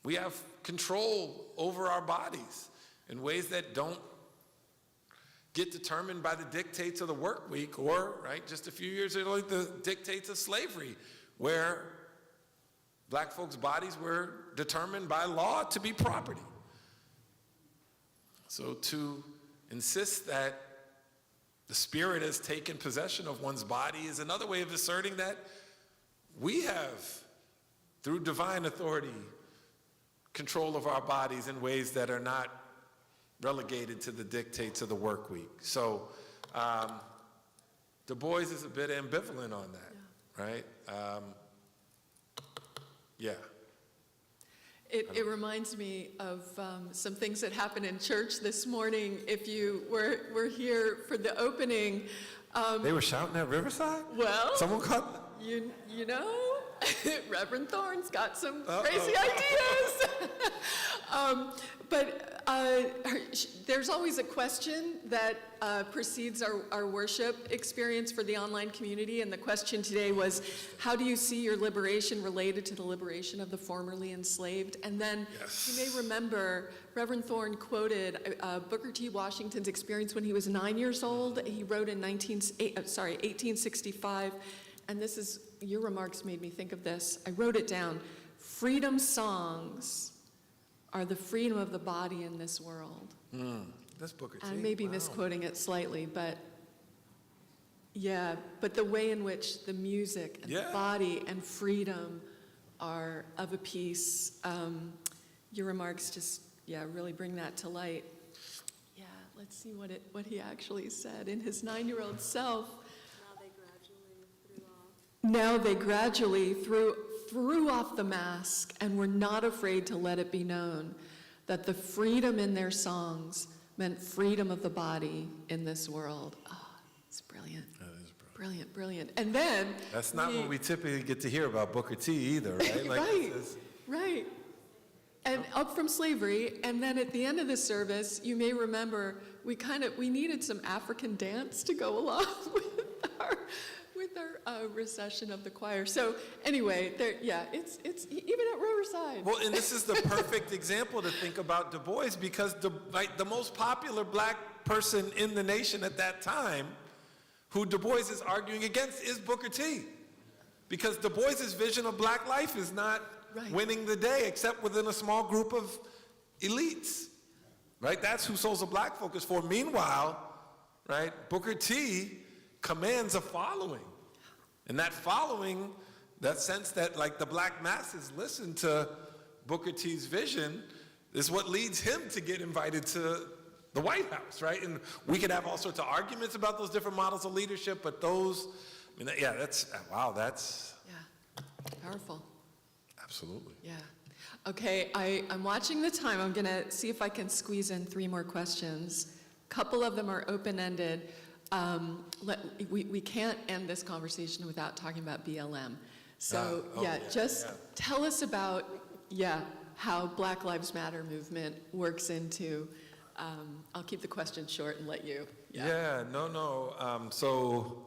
S2: we have control over our bodies. in ways that don't get determined by the dictates of the work week or, right, just a few years ago, the dictates of slavery, where black folks' bodies were determined by law to be property. So to insist that the spirit has taken possession of one's body is another way of asserting that we have, through divine authority, control of our bodies in ways that are not relegated to the dictates of the work week. So Du Bois is a bit ambivalent on that, right? Yeah.
S3: It reminds me of some things that happened in church this morning. If you were here for the opening.
S2: They were shouting at Riverside?
S3: Well,
S2: Someone caught?
S3: You know, Reverend Thorne's got some crazy ideas. But there's always a question that precedes our worship experience for the online community, and the question today was, how do you see your liberation related to the liberation of the formerly enslaved? And then you may remember Reverend Thorne quoted Booker T. Washington's experience when he was 9 years old. He wrote in 1865, and this is, your remarks made me think of this. I wrote it down. Freedom songs are the freedom of the body in this world.
S2: That's Booker T.
S3: I may be misquoting it slightly, but yeah, but the way in which the music and the body and freedom are of a piece, your remarks just, really bring that to light. Yeah, let's see what he actually said in his 9-year-old self. Now they gradually threw off the mask and were not afraid to let it be known that the freedom in their songs meant freedom of the body in this world. Oh, it's brilliant.
S2: That is
S3: brilliant. Brilliant. And then
S2: that's not what we typically get to hear about Booker T either, right? Like,
S3: right. And up from slavery, and then at the end of the service, you may remember we needed some African dance to go along with our recession of the choir. So anyway, it's even at Riverside.
S2: Well, and this is the perfect example to think about Du Bois, because the most popular black person in the nation at that time, who Du Bois is arguing against, is Booker T. Because Du Bois's vision of black life is not winning the day, except within a small group of elites, right? That's who Souls of Black folk is for. Meanwhile, right, Booker T commands a following. And that following, that sense that like the black masses listen to Booker T's vision, is what leads him to get invited to the White House, right? And we could have all sorts of arguments about those different models of leadership, but those, that's
S3: powerful.
S2: Absolutely.
S3: Yeah. Okay, I'm watching the time. I'm gonna see if I can squeeze in 3 more questions. A couple of them are open-ended. We can't end this conversation without talking about BLM. So tell us about how Black Lives Matter movement works into. I'll keep the question short and let you.
S2: So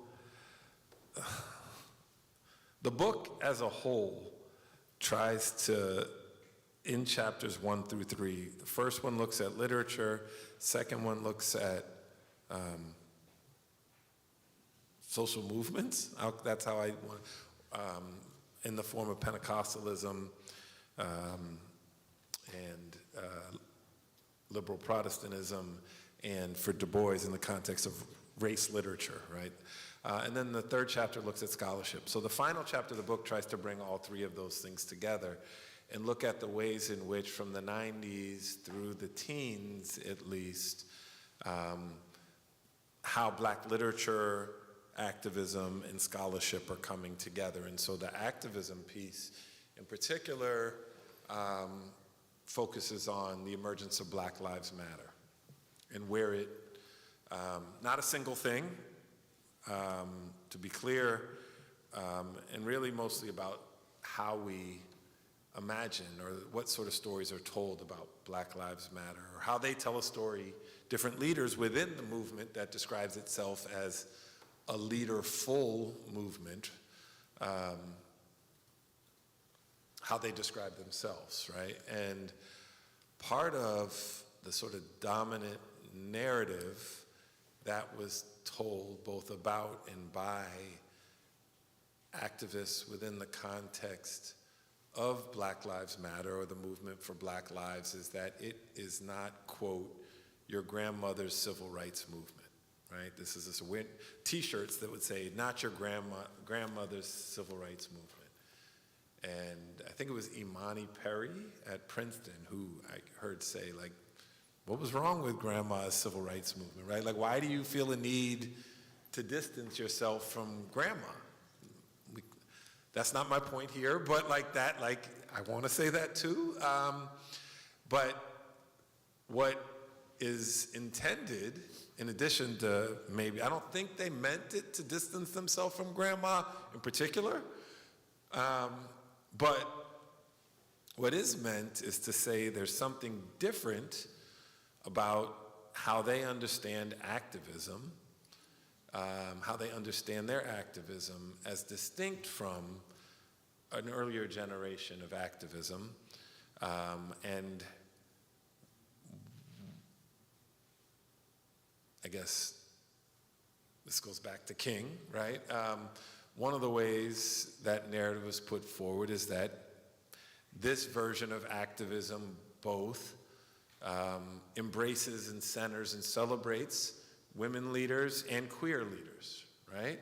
S2: the book as a whole tries to, in chapters 1 through 3, the first one looks at literature, second one looks at social movements. That's how I want, in the form of Pentecostalism and liberal Protestantism, and for Du Bois in the context of race literature, right? And then the third chapter looks at scholarship. So the final chapter of the book tries to bring all 3 of those things together and look at the ways in which, from the 90s through the teens at least, how black literature, activism, and scholarship are coming together. And so the activism piece in particular focuses on the emergence of Black Lives Matter and where it, not a single thing, to be clear, and really mostly about how we imagine or what sort of stories are told about Black Lives Matter, or how they tell a story, different leaders within the movement that describes itself as a leader-full movement, how they describe themselves, right? And part of the sort of dominant narrative that was told both about and by activists within the context of Black Lives Matter or the movement for Black Lives is that it is not, quote, your grandmother's civil rights movement, right? This is weird t-shirts that would say, not your grandmother's civil rights movement. And I think it was Imani Perry at Princeton who I heard say, like, what was wrong with grandma's civil rights movement, right? Like, why do you feel a need to distance yourself from grandma? That's not my point here, but like that, like, I want to say that too. But what is intended, in addition to maybe, I don't think they meant it to distance themselves from grandma in particular, but what is meant is to say there's something different about how they understand activism, how they understand their activism as distinct from an earlier generation of activism. And I guess this goes back to King, right? One of the ways that narrative was put forward is that this version of activism both embraces and centers and celebrates women leaders and queer leaders, right?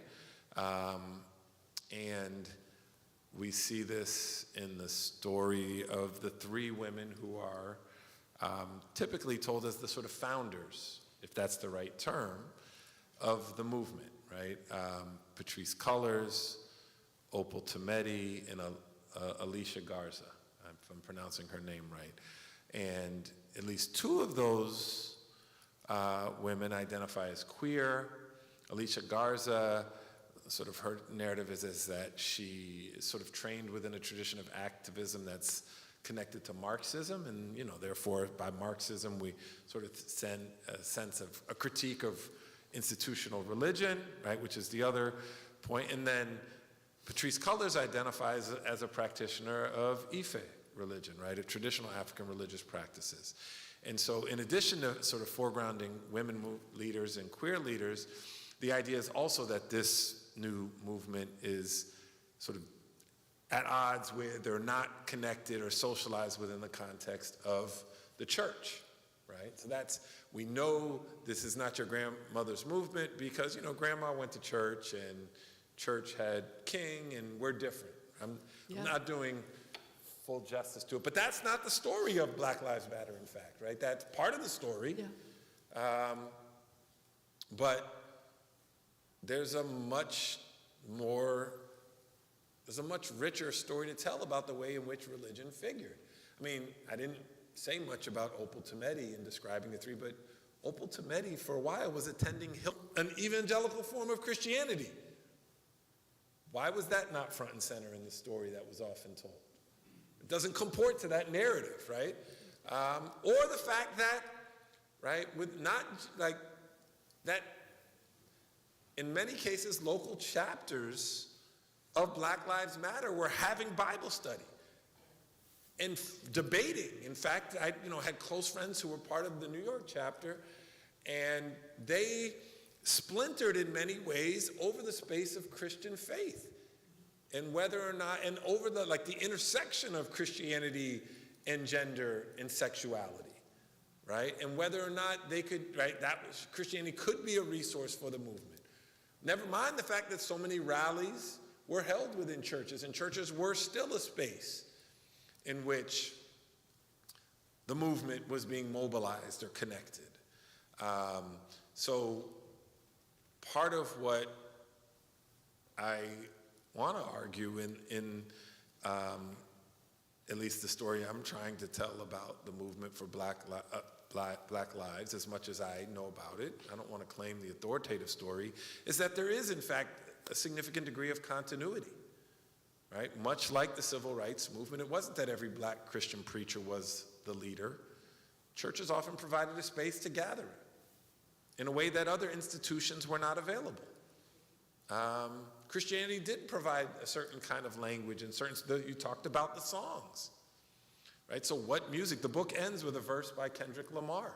S2: And we see this in the story of the three women who are typically told as the sort of founders, if that's the right term, of the movement, right? Patrisse Cullors, Opal Tometi, and Alicia Garza, if I'm pronouncing her name right. And at least two of those women identify as queer. Alicia Garza, sort of her narrative is that she is sort of trained within a tradition of activism that's connected to Marxism, and therefore by Marxism we sort of send a sense of a critique of institutional religion, right, which is the other point. And then Patrisse Cullors identifies as a practitioner of Ife religion, right, of traditional African religious practices. And so in addition to sort of foregrounding women leaders and queer leaders, the idea is also that this new movement is sort of at odds with, they're not connected or socialized within the context of the church, right? So we know this is not your grandmother's movement because, grandma went to church and church had King and we're different. I'm not doing full justice to it, but that's not the story of Black Lives Matter, in fact, right? That's part of the story. Yeah. But there's a much richer story to tell about the way in which religion figured. I mean, I didn't say much about Opal Tometi in describing the three, but Opal Tometi for a while was attending an evangelical form of Christianity. Why was that not front and center in the story that was often told? It doesn't comport to that narrative, right? Or the fact that, right, with not like that, in many cases, local chapters of Black Lives Matter were having Bible study and debating. In fact, I had close friends who were part of the New York chapter, and they splintered in many ways over the space of Christian faith and whether or not, and over the intersection of Christianity and gender and sexuality, right? And whether or not they could, right, Christianity could be a resource for the movement. Never mind the fact that so many rallies were held within churches, and churches were still a space in which the movement was being mobilized or connected. So part of what I want to argue in at least the story I'm trying to tell about the movement for Black lives, as much as I know about it, I don't want to claim the authoritative story, is that there is, in fact, a significant degree of continuity, right? Much like the civil rights movement, it wasn't that every Black Christian preacher was the leader. Churches often provided a space to gather in a way that other institutions were not available. Christianity did provide a certain kind of language and you talked about the songs, right? So what music? The book ends with a verse by Kendrick Lamar,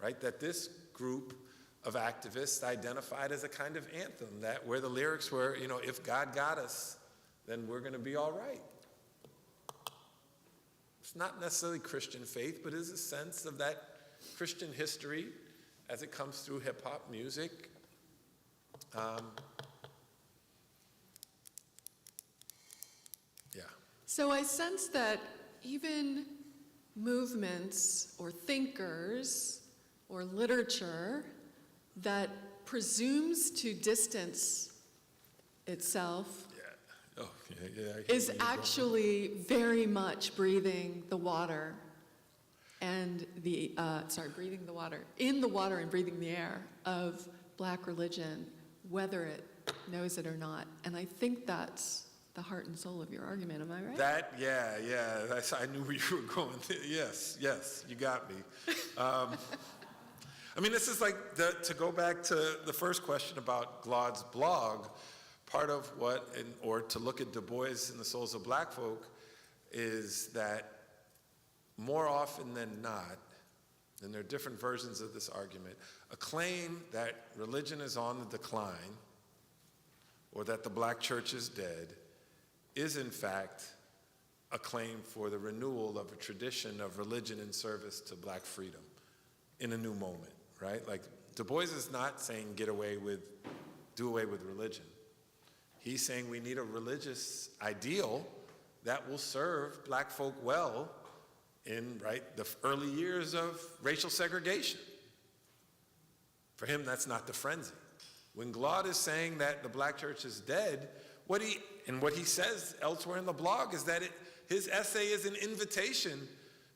S2: right? That this group of activists identified as a kind of anthem, that where the lyrics were, you know, if God got us, then we're going to be all right. It's not necessarily Christian faith, but is a sense of that Christian history as it comes through hip-hop music. Yeah.
S3: So I sense that even movements or thinkers or literature that presumes to distance itself
S2: Yeah. Oh, yeah. I hear
S3: is
S2: where you're going.
S3: actually very much breathing the water and breathing the water, in the water and breathing the air of Black religion, whether it knows it or not. And I think that's the heart and soul of your argument, am I right?
S2: Yeah. I knew where you were going. Yes, you got me. I mean, this is like, to go back to the first question about Glaude's blog, part of or to look at Du Bois and the Souls of Black Folk, is that more often than not, and there are different versions of this argument, a claim that religion is on the decline or that the Black church is dead is in fact a claim for the renewal of a tradition of religion in service to Black freedom in a new moment, right? Like, Du Bois is not saying do away with religion. He's saying we need a religious ideal that will serve Black folk well in, the early years of racial segregation. For him, that's not the frenzy. When Glaude is saying that the Black church is dead, what he says elsewhere in the blog is that his essay is an invitation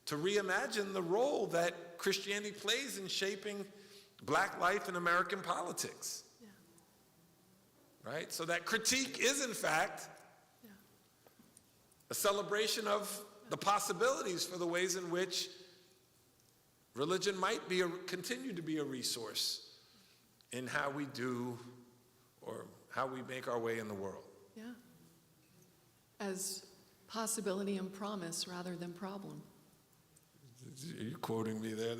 S2: to reimagine the role that Christianity plays in shaping Black life in American politics. Yeah. Right? So that critique is, in fact, a celebration of the possibilities for the ways in which religion might continue to be a resource in how we do or how we make our way in the world.
S3: Yeah. As possibility and promise rather than problem.
S2: Are you quoting me there?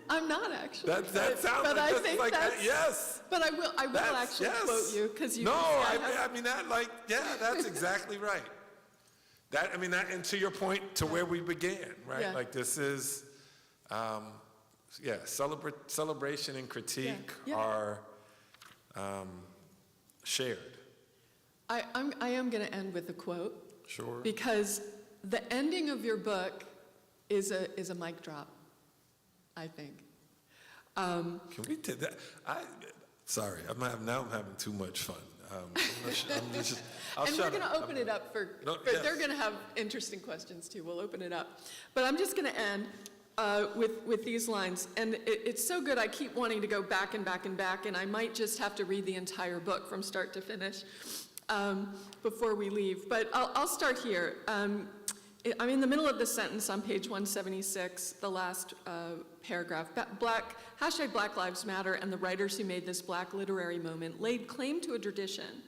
S3: I'm not actually.
S2: That sounds
S3: but
S2: like,
S3: I think
S2: like
S3: that's,
S2: that. Yes.
S3: But I will actually quote you because you.
S2: No,
S3: I
S2: mean that. That's exactly right. And to your point, to where we began, right?
S3: Yeah.
S2: Like this is, celebration and critique are shared.
S3: I am going to end with a quote.
S2: Sure.
S3: Because the ending of your book is a mic drop, I think.
S2: Can we do that? Sorry, I'm having too much fun.
S3: And we're going to open it up for they're going to have interesting questions too. We'll open it up. But I'm just going to end with these lines. And it's so good, I keep wanting to go back and back and back, and I might just have to read the entire book from start to finish before we leave. But I'll start here. I'm in the middle of the sentence on page 176, the last paragraph. Hashtag Black Lives Matter and the writers who made this Black literary moment laid claim to a tradition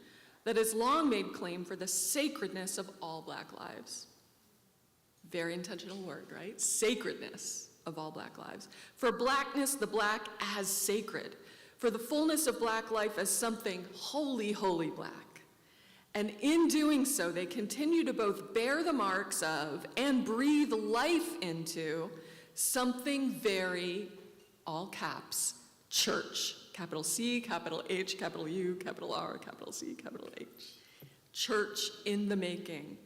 S3: that has long made claim for the sacredness of all Black lives. Very intentional word, right? Sacredness of all Black lives. For Blackness, the Black as sacred. For the fullness of Black life as something wholly, wholly Black. And in doing so, they continue to both bear the marks of and breathe life into something very, all caps, church. Capital C, capital H, capital U, capital R, capital C, capital H. Church in the making.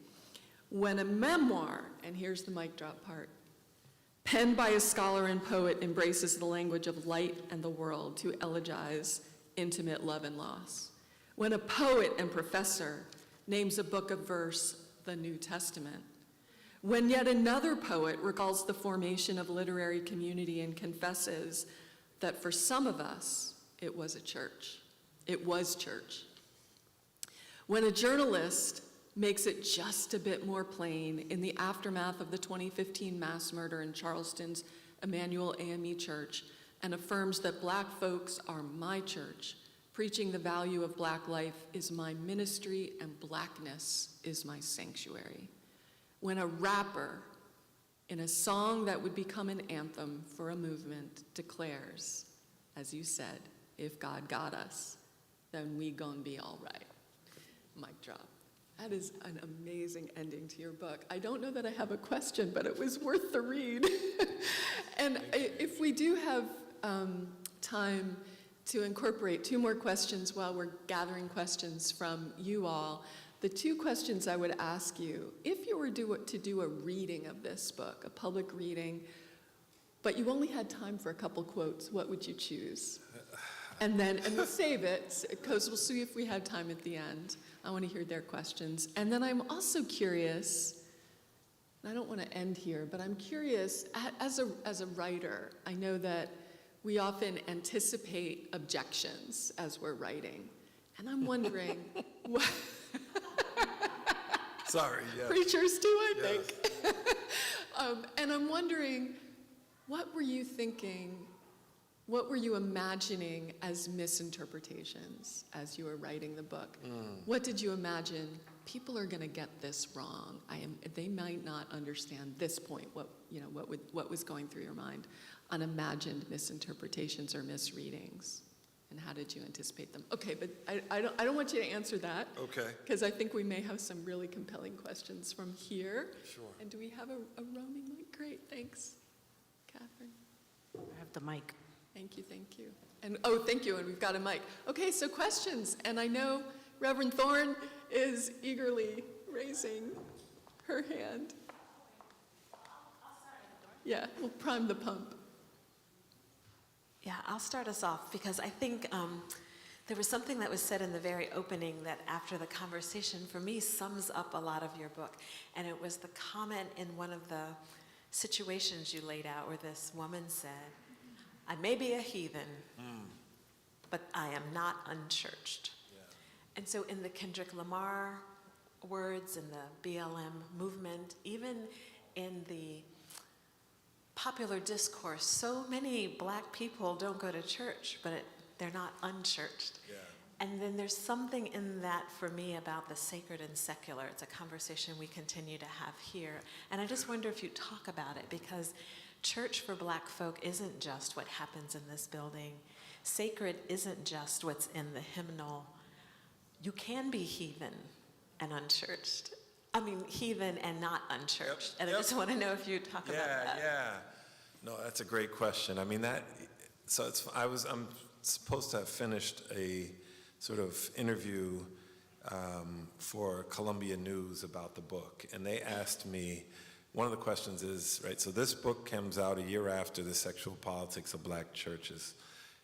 S3: When a memoir, and here's the mic drop part, penned by a scholar and poet embraces the language of light and the world to elegize intimate love and loss. When a poet and professor names a book of verse the New Testament. When yet another poet recalls the formation of literary community and confesses that for some of us, it was a church. It was church. When a journalist makes it just a bit more plain in the aftermath of the 2015 mass murder in Charleston's Emmanuel AME Church and affirms that Black folks are my church, preaching the value of Black life is my ministry and Blackness is my sanctuary. When a rapper in a song that would become an anthem for a movement, declares, as you said, if God got us, then we gon' be all right. Mic drop. That is an amazing ending to your book. I don't know that I have a question, but it was worth the read. And if we do have time to incorporate 2 more questions while we're gathering questions from you all, the 2 questions I would ask you, if you were to do a reading of this book, a public reading, but you only had time for a couple quotes, what would you choose? And we'll save it, because we'll see if we have time at the end. I want to hear their questions. And then I'm also curious, and I don't want to end here, but I'm curious, as a writer, I know that we often anticipate objections as we're writing. And I'm wondering, what...
S2: Sorry, yes.
S3: Preachers do, I
S2: Yes.
S3: think. And I'm wondering, what were you thinking, what were you imagining as misinterpretations as you were writing the book? What did you imagine? People are going to get this wrong. They might not understand this point. What was going through your mind on imagined misinterpretations or misreadings, and how did you anticipate them? Okay, but I don't want you to answer that.
S2: Okay.
S3: Because I think we may have some really compelling questions from here.
S2: Sure.
S3: And do we have a roaming mic? Great, thanks, Catherine.
S4: I have the mic.
S3: Thank you. And thank you, and we've got a mic. Okay, so questions, and I know Reverend Thorne is eagerly raising her hand. Yeah, we'll prime the pump.
S1: Yeah, I'll start us off because I think there was something that was said in the very opening that after the conversation for me sums up a lot of your book. And it was the comment in one of the situations you laid out where this woman said, I may be a heathen, but I am not unchurched.
S2: Yeah.
S1: And so in the Kendrick Lamar words, in the BLM movement, even in the popular discourse, so many black people don't go to church, but they're not unchurched.
S2: Yeah.
S1: And then there's something in that for me about the sacred and secular. It's a conversation we continue to have here. And I just wonder if you talk about it, because church for black folk isn't just what happens in this building. Sacred isn't just what's in the hymnal. You can be heathen and unchurched. I mean, heathen and not unchurched.
S2: Yep,
S1: and I just want to know if you talk about that.
S2: Yeah. No, that's a great question. I mean, I'm supposed to have finished a sort of interview for Columbia News about the book, and they asked me, one of the questions is, right, so this book comes out a year after The Sexual Politics of Black Churches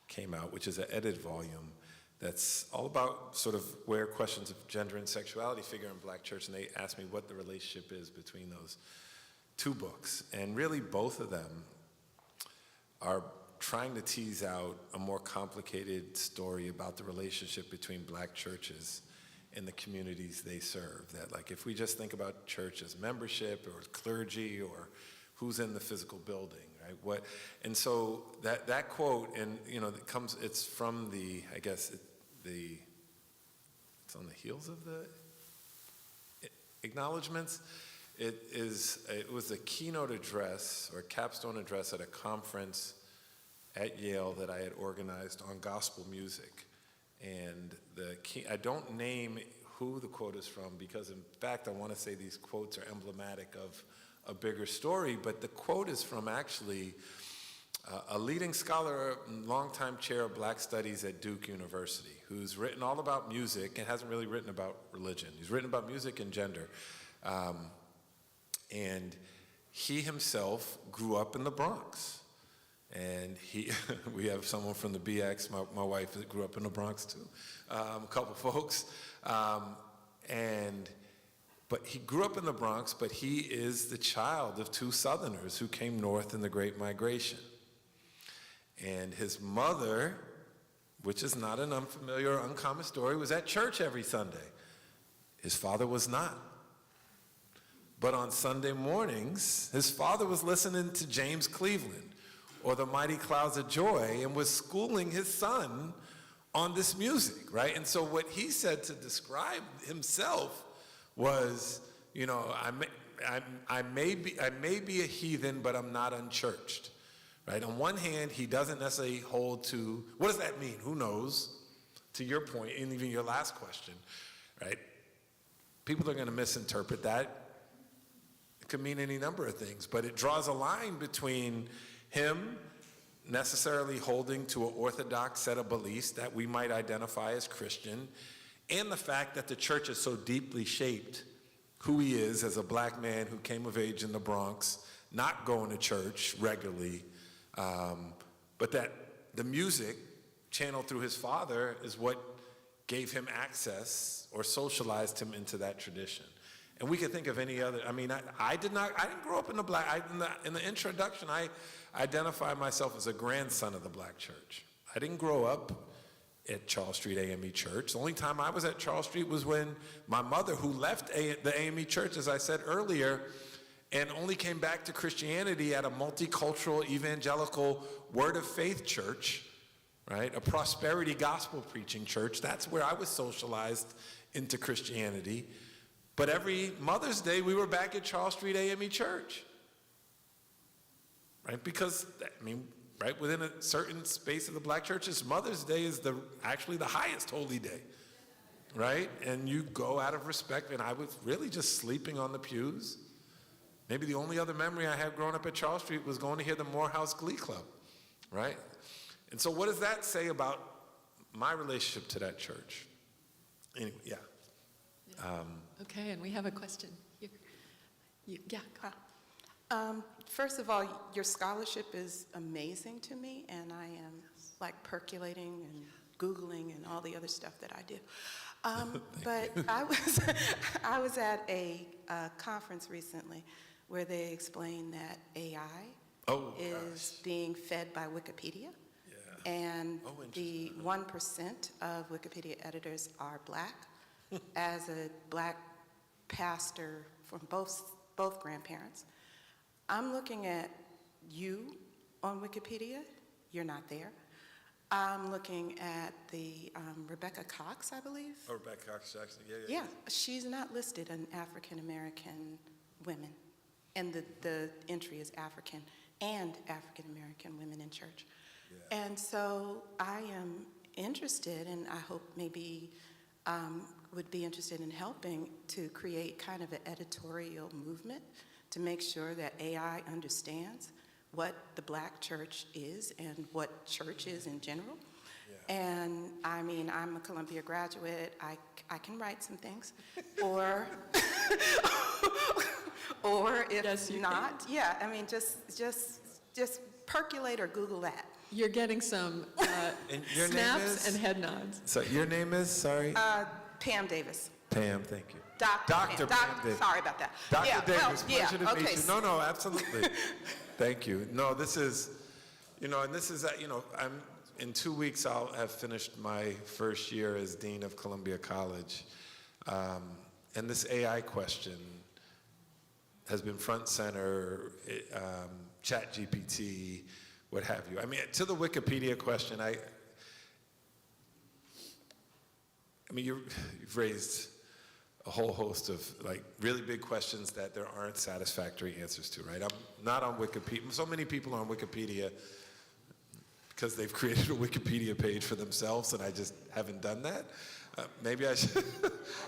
S2: came out, which is an edited volume that's all about sort of where questions of gender and sexuality figure in black church, and they asked me what the relationship is between those 2 books. And really both of them are trying to tease out a more complicated story about the relationship between black churches and the communities they serve. That, like, if we just think about church as membership or clergy or who's in the physical building, right? And so that quote, and it's from the, I guess it's on the heels of the acknowledgments. It was a keynote address or capstone address at a conference at Yale that I had organized on gospel music. And I don't name who the quote is from, because in fact I want to say these quotes are emblematic of a bigger story, but the quote is from actually a leading scholar, longtime chair of black studies at Duke University, who's written all about music and hasn't really written about religion. He's written about music and gender. And he himself grew up in the Bronx. And we have someone from the BX, my wife, that grew up in the Bronx too, a couple folks. But he grew up in the Bronx, but he is the child of 2 Southerners who came north in the Great Migration. And his mother, which is not an unfamiliar or uncommon story, was at church every Sunday. His father was not. But on Sunday mornings, his father was listening to James Cleveland or the Mighty Clouds of Joy and was schooling his son on this music, right? And so what he said to describe himself was, I may be a heathen, but I'm not unchurched, right? On one hand, he doesn't necessarily hold to, what does that mean? Who knows? To your point, and even your last question, right? People are going to misinterpret that. It could mean any number of things, but it draws a line between him necessarily holding to an orthodox set of beliefs that we might identify as Christian, and the fact that the church has so deeply shaped who he is as a black man who came of age in the Bronx, not going to church regularly, but that the music channeled through his father is what gave him access or socialized him into that tradition. And we could think of any other, I mean, I didn't grow up in the black, in the introduction, I identify myself as a grandson of the black church. I didn't grow up at Charles Street AME Church. The only time I was at Charles Street was when my mother, who left the AME Church, as I said earlier, and only came back to Christianity at a multicultural evangelical Word of Faith church, right? A prosperity gospel preaching church. That's where I was socialized into Christianity. But every Mother's Day, we were back at Charles Street AME Church, right? Because, I mean, right within a certain space of the black churches, Mother's Day is actually the highest holy day, right? And you go out of respect, and I was really just sleeping on the pews. Maybe the only other memory I had growing up at Charles Street was going to hear the Morehouse Glee Club, right? And so what does that say about my relationship to that church? Anyway, yeah.
S3: Okay, and we have a question here. Yeah,
S4: First of all, your scholarship is amazing to me, and I am like percolating and Googling and all the other stuff that I do. But I was at a conference recently where they explained that AI is being fed by Wikipedia.
S2: Yeah.
S4: And the 1% of Wikipedia editors are black. As a black pastor from both grandparents, I'm looking at you on Wikipedia. You're not there. I'm looking at the Rebecca Cox, I believe.
S2: Oh, Rebecca Cox Jackson, yeah.
S4: Yeah, she's not listed in African-American women. And the entry is African and African-American women in church. Yeah. And so I am interested, and I hope maybe would be interested in helping to create kind of an editorial movement to make sure that AI understands what the black church is and what church is in general. Yeah. And I mean, I'm a Columbia graduate. I can write some things, or if
S3: yes,
S4: not, yeah. I mean, just percolate or Google that.
S3: You're getting some
S2: and your
S3: snaps
S2: name is?
S3: And head nods.
S2: So your name is, sorry?
S4: Pam Davis.
S2: Pam, thank you.
S4: Dr.
S2: Pam Davis.
S4: Sorry about that.
S2: Dr.
S4: Yeah,
S2: Davis, pleasure to meet you.
S4: so-
S2: No, absolutely. Thank you. No, this is, and this is, in 2 weeks I'll have finished my first year as Dean of Columbia College. And this AI question has been front and center, ChatGPT, what have you. I mean, to the Wikipedia question, I mean, you've raised a whole host of like really big questions that there aren't satisfactory answers to, right? I'm not on Wikipedia. So many people are on Wikipedia because they've created a Wikipedia page for themselves, and I just haven't done that. Maybe I should.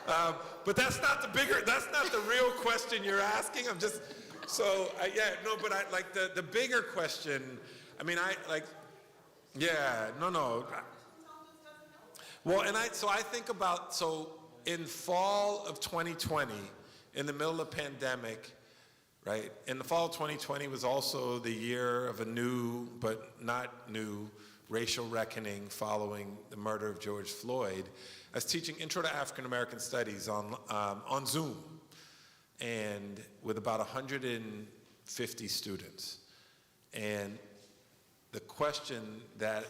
S2: But that's not the real question you're asking. I'm just, but I like the bigger question. I mean, no. Well, so I think about, in fall of 2020, in the middle of the pandemic, right? In the fall of 2020 was also the year of a new, but not new, racial reckoning following the murder of George Floyd. I was teaching Intro to African American Studies on Zoom, and with about 150 students. And the question that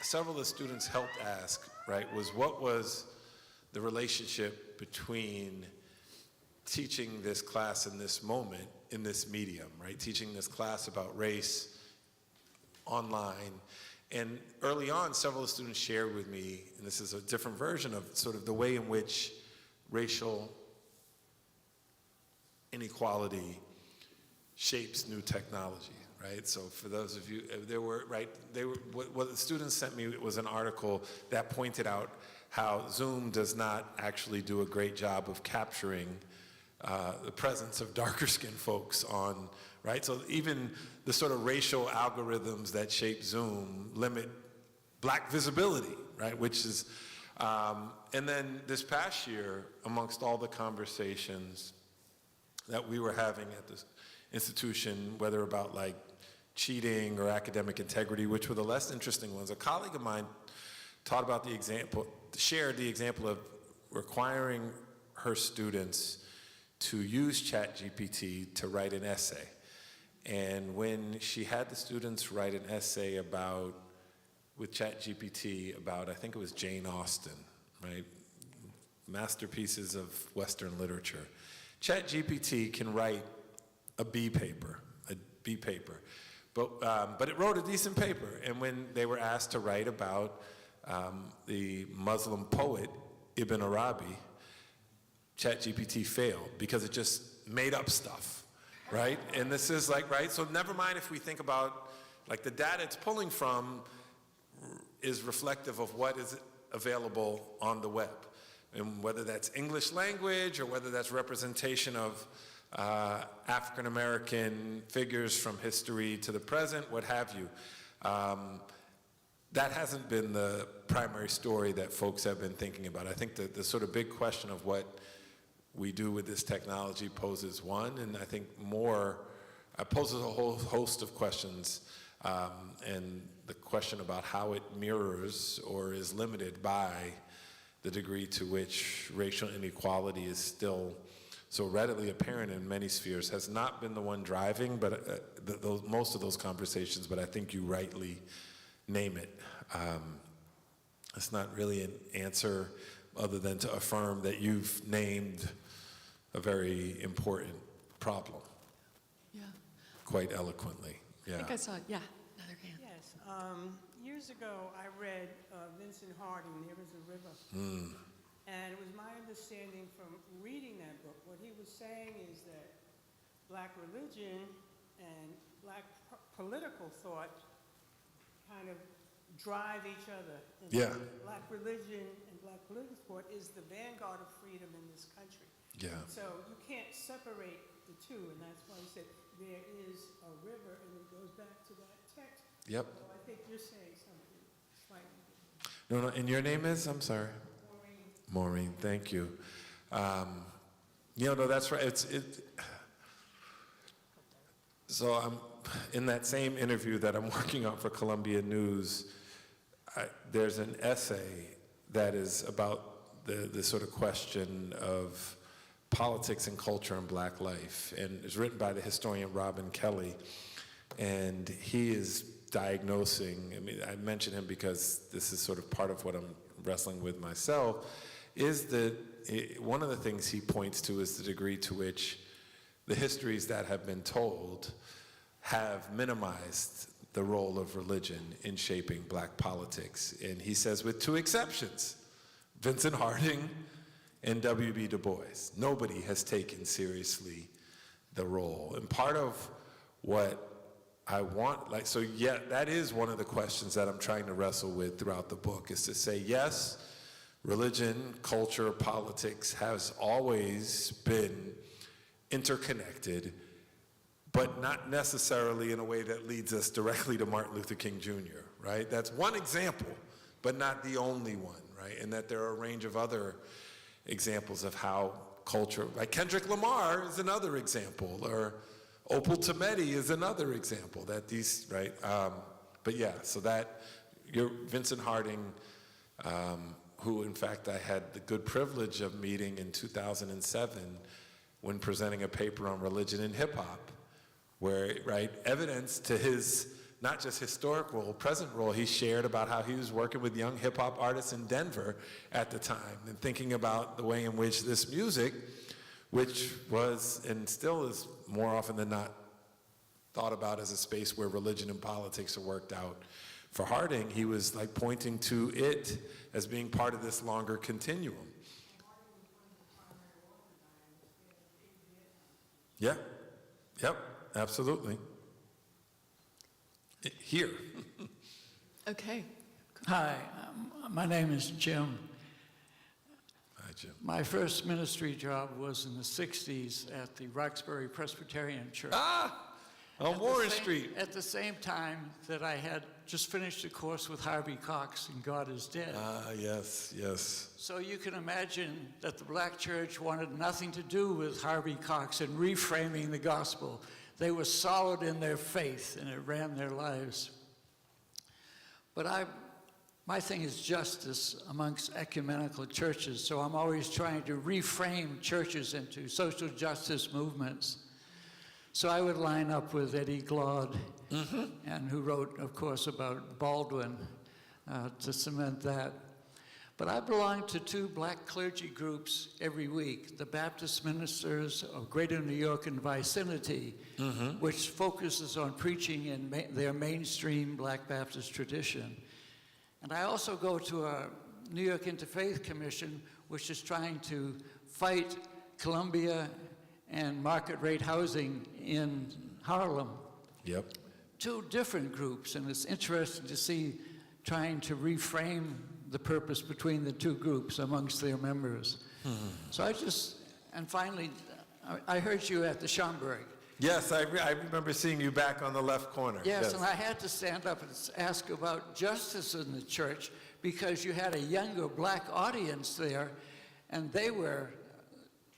S2: several of the students helped ask, right, was what was the relationship between teaching this class in this moment, in this medium, right? Teaching this class about race online. And early on, several of the students shared with me, and this is a different version of sort of the way in which racial inequality shapes new technology, right? So for those of you, what the students sent me was an article that pointed out how Zoom does not actually do a great job of capturing the presence of darker skinned folks on, right? So even the sort of racial algorithms that shape Zoom limit black visibility, right? Which is, and then this past year, amongst all the conversations that we were having at this institution, whether about like cheating or academic integrity, which were the less interesting ones, a colleague of mine shared the example of requiring her students to use ChatGPT to write an essay. And when she had the students write an essay with ChatGPT about, I think it was Jane Austen, right? Masterpieces of Western literature. ChatGPT can write a B paper. But it wrote a decent paper. And when they were asked to write about the Muslim poet Ibn Arabi, ChatGPT failed because it just made up stuff, right? And this is like, right? So never mind if we think about, like, the data it's pulling from is reflective of what is available on the web. And whether that's English language or whether that's representation of African American figures from history to the present, what have you. That hasn't been the primary story that folks have been thinking about. I think the sort of big question of what we do with this technology poses one, and I think poses a whole host of questions, and the question about how it mirrors or is limited by the degree to which racial inequality is still so readily apparent in many spheres has not been the one driving, but most of those conversations, but I think you rightly name it. It's not really an answer other than to affirm that you've named a very important problem.
S3: Yeah.
S2: Quite eloquently.
S3: I
S2: Yeah.
S3: think I saw, yeah, another hand.
S5: Yes. Years ago, I read Vincent Harding, There Is a River. And it was my understanding from reading that book, what he was saying is that black religion and black political thought kind of drive each other. And
S2: Yeah.
S5: Black religion and black political thought is the vanguard of freedom in this country.
S2: Yeah.
S5: So you can't separate the two, and that's why he said there is a river, and it goes back to that text.
S2: Yep.
S5: So I think you're saying something slightly different.
S2: No, and your name is? I'm sorry. Maureen, thank you. No, that's right. So I'm in that same interview that I'm working on for Columbia News. There's an essay that is about the sort of question of politics and culture in black life, and it's written by the historian Robin Kelly, and he is diagnosing. I mean, I mention him because this is sort of part of what I'm wrestling with myself. Is that one of the things he points to is the degree to which the histories that have been told have minimized the role of religion in shaping black politics. And he says, with two exceptions, Vincent Harding and W.B. Du Bois. Nobody has taken seriously the role. And part of what I want, that is one of the questions that I'm trying to wrestle with throughout the book, is to say, yes, religion, culture, politics has always been interconnected, but not necessarily in a way that leads us directly to Martin Luther King Jr., right? That's one example, but not the only one, right? And that there are a range of other examples of how culture, like Kendrick Lamar is another example, or Opal Tometi is another example, that these, right? But yeah, so that, Vincent Harding, who in fact I had the good privilege of meeting in 2007 when presenting a paper on religion and hip hop, where, right, evidence to his, not just historical, present role, he shared about how he was working with young hip hop artists in Denver at the time and thinking about the way in which this music, which was and still is more often than not thought about as a space where religion and politics are worked out. For Harding, he was like pointing to it as being part of this longer continuum. Yeah. Yep. Absolutely. Here.
S3: Okay.
S6: Hi, my name is Jim.
S2: Hi, Jim.
S6: My first ministry job was in the 60s at the Roxbury Presbyterian Church.
S2: On Warren Street.
S6: At the same time that I had just finished a course with Harvey Cox in God is Dead.
S2: Yes, yes.
S6: So you can imagine that the black church wanted nothing to do with Harvey Cox and reframing the gospel. They were solid in their faith and it ran their lives. But my thing is justice amongst ecumenical churches, so I'm always trying to reframe churches into social justice movements. So I would line up with Eddie Glaude, and who wrote, of course, about Baldwin to cement that. But I belong to two black clergy groups every week, the Baptist Ministers of Greater New York and Vicinity, which focuses on preaching in their mainstream Black Baptist tradition. And I also go to a New York Interfaith Commission, which is trying to fight Columbia and market rate housing in Harlem.
S2: Yep.
S6: Two different groups, and it's interesting to see trying to reframe the purpose between the two groups amongst their members. So and finally, I heard you at the Schomburg.
S2: Yes, I remember seeing you back on the left corner.
S6: Yes, and I had to stand up and ask about justice in the church because you had a younger black audience there, and they were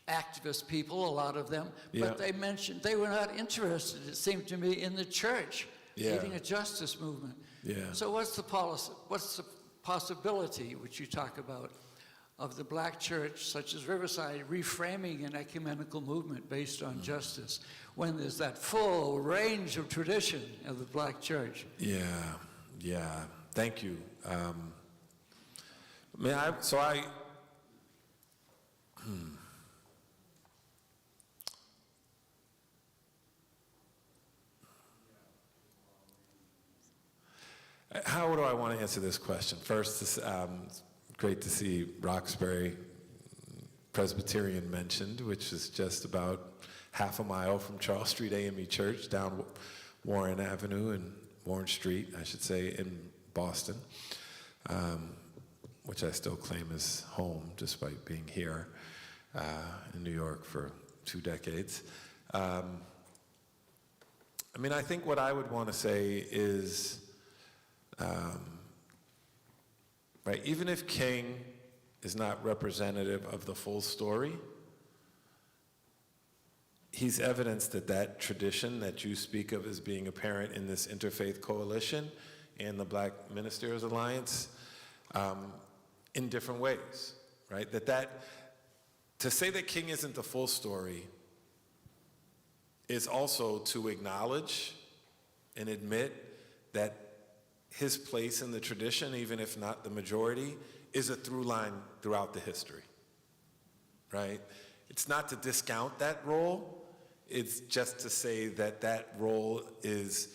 S6: activist people, a lot of them, but they mentioned they were not interested, it seemed to me, in the church leading a justice movement.
S2: Yeah.
S6: So what's the policy, what's the possibility, which you talk about, of the black church, such as Riverside, reframing an ecumenical movement based on justice, when there's that full range of tradition of the black church?
S2: Yeah, thank you. How do I want to answer this question? First, it's great to see Roxbury Presbyterian mentioned, which is just about half a mile from Charles Street AME Church down Warren Avenue and Warren Street, I should say, in Boston, which I still claim is home despite being here in New York for 2 decades. I think what I would want to say is, right, even if King is not representative of the full story, he's evidence that that tradition that you speak of as being apparent in this interfaith coalition and the Black Ministers Alliance in different ways, right? To say that King isn't the full story is also to acknowledge and admit that his place in the tradition, even if not the majority, is a through line throughout the history, right? It's not to discount that role, it's just to say that that role is,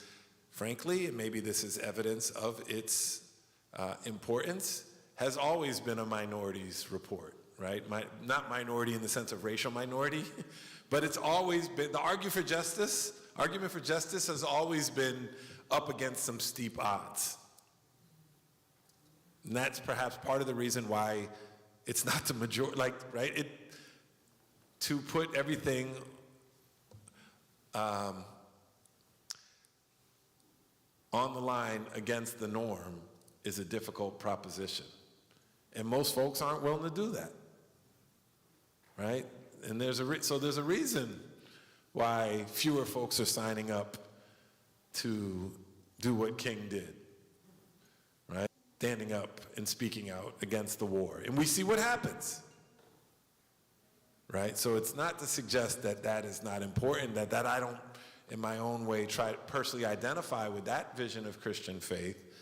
S2: frankly, and maybe this is evidence of its importance, has always been a minorities report, right? Not minority in the sense of racial minority, but it's always been, the argument for justice has always been up against some steep odds. And that's perhaps part of the reason why it's not the majority, right? To put everything on the line against the norm is a difficult proposition. And most folks aren't willing to do that, right? And there's a reason why fewer folks are signing up to do what King did, right? Standing up and speaking out against the war. And we see what happens, right? So it's not to suggest that that is not important, that I don't, in my own way, try to personally identify with that vision of Christian faith,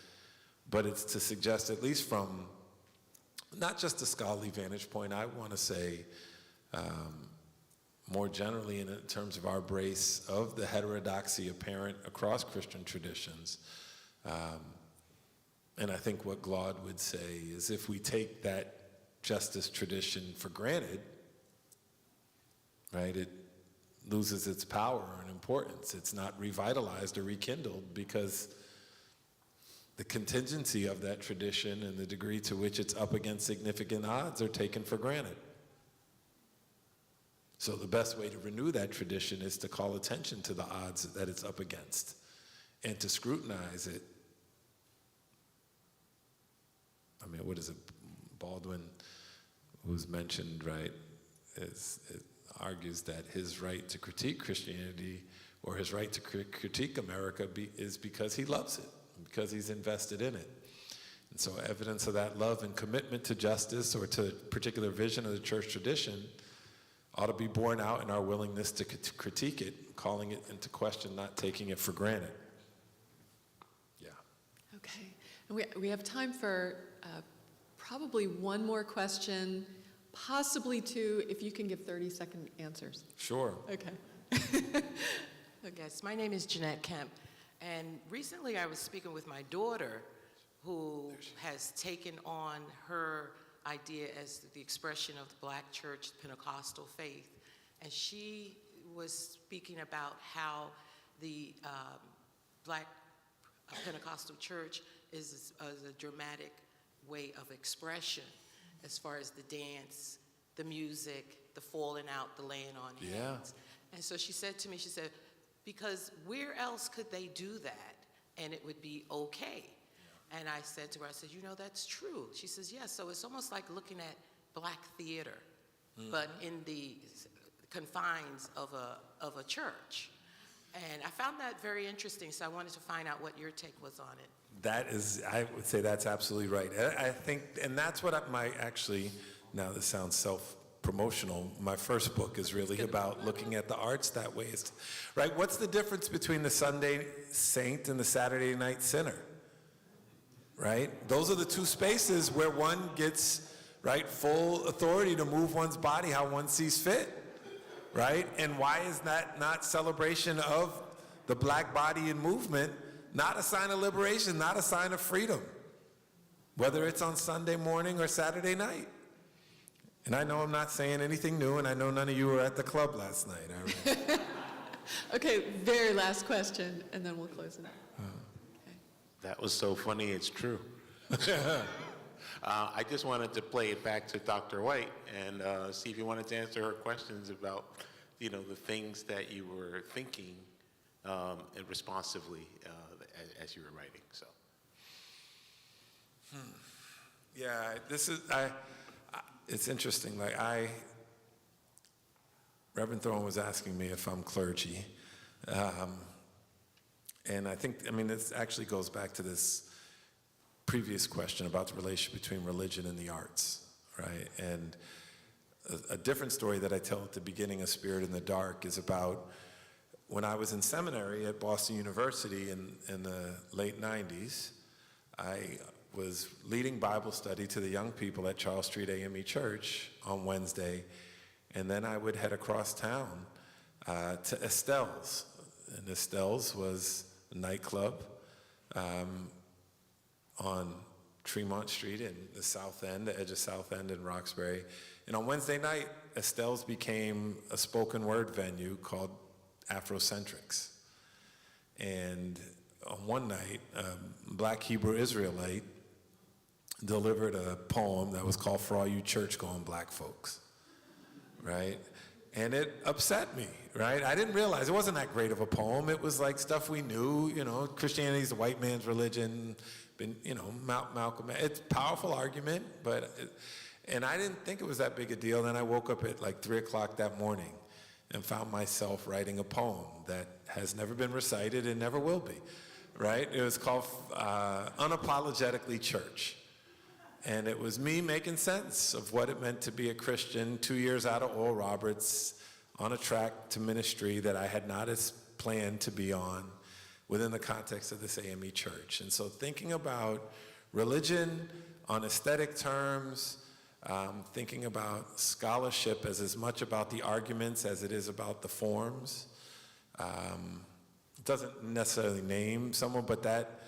S2: but it's to suggest, at least from not just a scholarly vantage point, I want to say more generally in terms of our embrace of the heterodoxy apparent across Christian traditions. And I think what Glaude would say is if we take that justice tradition for granted, right, loses its power and importance. It's not revitalized or rekindled because the contingency of that tradition and the degree to which it's up against significant odds are taken for granted. So the best way to renew that tradition is to call attention to the odds that it's up against and to scrutinize it. I mean, what is it? Baldwin, who's mentioned, right, it argues that his right to critique Christianity or his right to critique America is because he loves it, because he's invested in it. And so evidence of that love and commitment to justice or to a particular vision of the church tradition ought to be borne out in our willingness to critique it, calling it into question, not taking it for granted. Yeah.
S3: Okay. And we have time for probably one more question, possibly two, if you can give 30-second answers.
S2: Sure.
S3: Okay.
S7: Yes, my name is Jeanette Kemp, and recently I was speaking with my daughter, who has taken on her idea as the expression of the Black church Pentecostal faith, and she was speaking about how the Black Pentecostal church is a dramatic way of expression as far as the dance, the music, the falling out, the laying on hands.
S2: Yeah.
S7: And so she said to me, she said, because where else could they do that and it would be okay? Yeah. And I said to her, I said, you know, that's true. She says, yes, so it's almost like looking at Black theater, but in the confines of a church. And I found that very interesting, so I wanted to find out what your take was on it.
S2: That is, I would say that's absolutely right. I think, and that's what actually, now this sounds self-promotional, my first book is really about looking at the arts that way. Right, what's the difference between the Sunday saint and the Saturday night sinner? Right, those are the two spaces where one gets, right, full authority to move one's body how one sees fit. Right, and why is that not celebration of the Black body and movement? Not a sign of liberation, not a sign of freedom, whether it's on Sunday morning or Saturday night. And I know I'm not saying anything new, and I know none of you were at the club last night. Right?
S3: Okay, very last question, and then we'll close it out. Okay.
S8: That was so funny, it's true. I just wanted to play it back to Dr. White and see if you wanted to answer her questions about, you know, the things that you were thinking and responsively as you were writing. So.
S2: Yeah, this is it's interesting. Like Reverend Thorne was asking me if I'm clergy, and I think, I mean, this actually goes back to this previous question about the relationship between religion and the arts, right? And a different story that I tell at the beginning of Spirit in the Dark is about when I was in seminary at Boston University in the late 90s. I was leading Bible study to the young people at Charles Street AME Church on Wednesday, and then I would head across town to Estelle's. And Estelle's was a nightclub on Tremont Street in the South End, the edge of South End in Roxbury. And on Wednesday night, Estelle's became a spoken word venue called Afrocentrics. And on one night, a Black Hebrew Israelite delivered a poem that was called For All You Church-Going Black Folks, right? And it upset me, right? I didn't realize it wasn't that great of a poem. It was like stuff we knew, you know, Christianity's the white man's religion, been, you know, Malcolm. It's a powerful argument, and I didn't think it was that big a deal. Then I woke up at like 3 o'clock that morning and found myself writing a poem that has never been recited and never will be, right? It was called Unapologetically Church. And it was me making sense of what it meant to be a Christian 2 years out of Oral Roberts on a track to ministry that I had not as planned to be on within the context of this AME church. And so thinking about religion on aesthetic terms, thinking about scholarship as much about the arguments as it is about the forms. It doesn't necessarily name someone, but that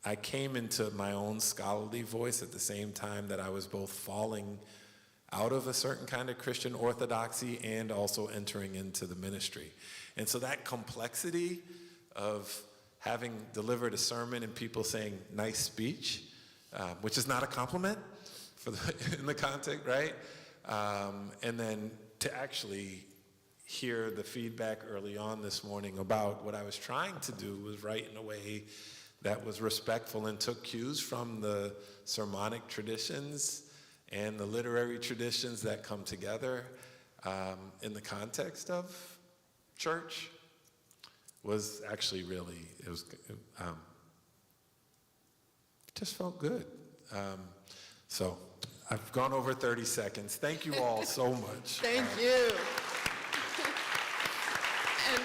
S2: I came into my own scholarly voice at the same time that I was both falling out of a certain kind of Christian orthodoxy and also entering into the ministry. And so that complexity of having delivered a sermon and people saying nice speech, which is not a compliment in the context, right? And then to actually hear the feedback early on this morning about what I was trying to do was write in a way that was respectful and took cues from the sermonic traditions and the literary traditions that come together in the context of church was actually really, just felt good. So I've gone over 30 seconds. Thank you all so much.
S3: Thank you. And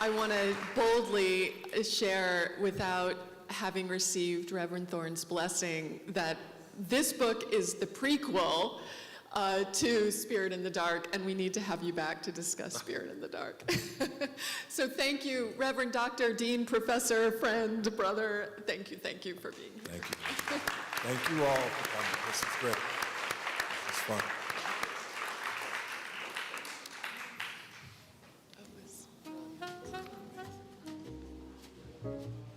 S3: I want to boldly share, without having received Reverend Thorne's blessing, that this book is the prequel to Spirit in the Dark, and we need to have you back to discuss Spirit in the Dark. So thank you, Reverend Dr., Dean, Professor, friend, brother. Thank you for being here.
S2: Thank you. Thank you all for coming. This is great. This is fun.
S3: It was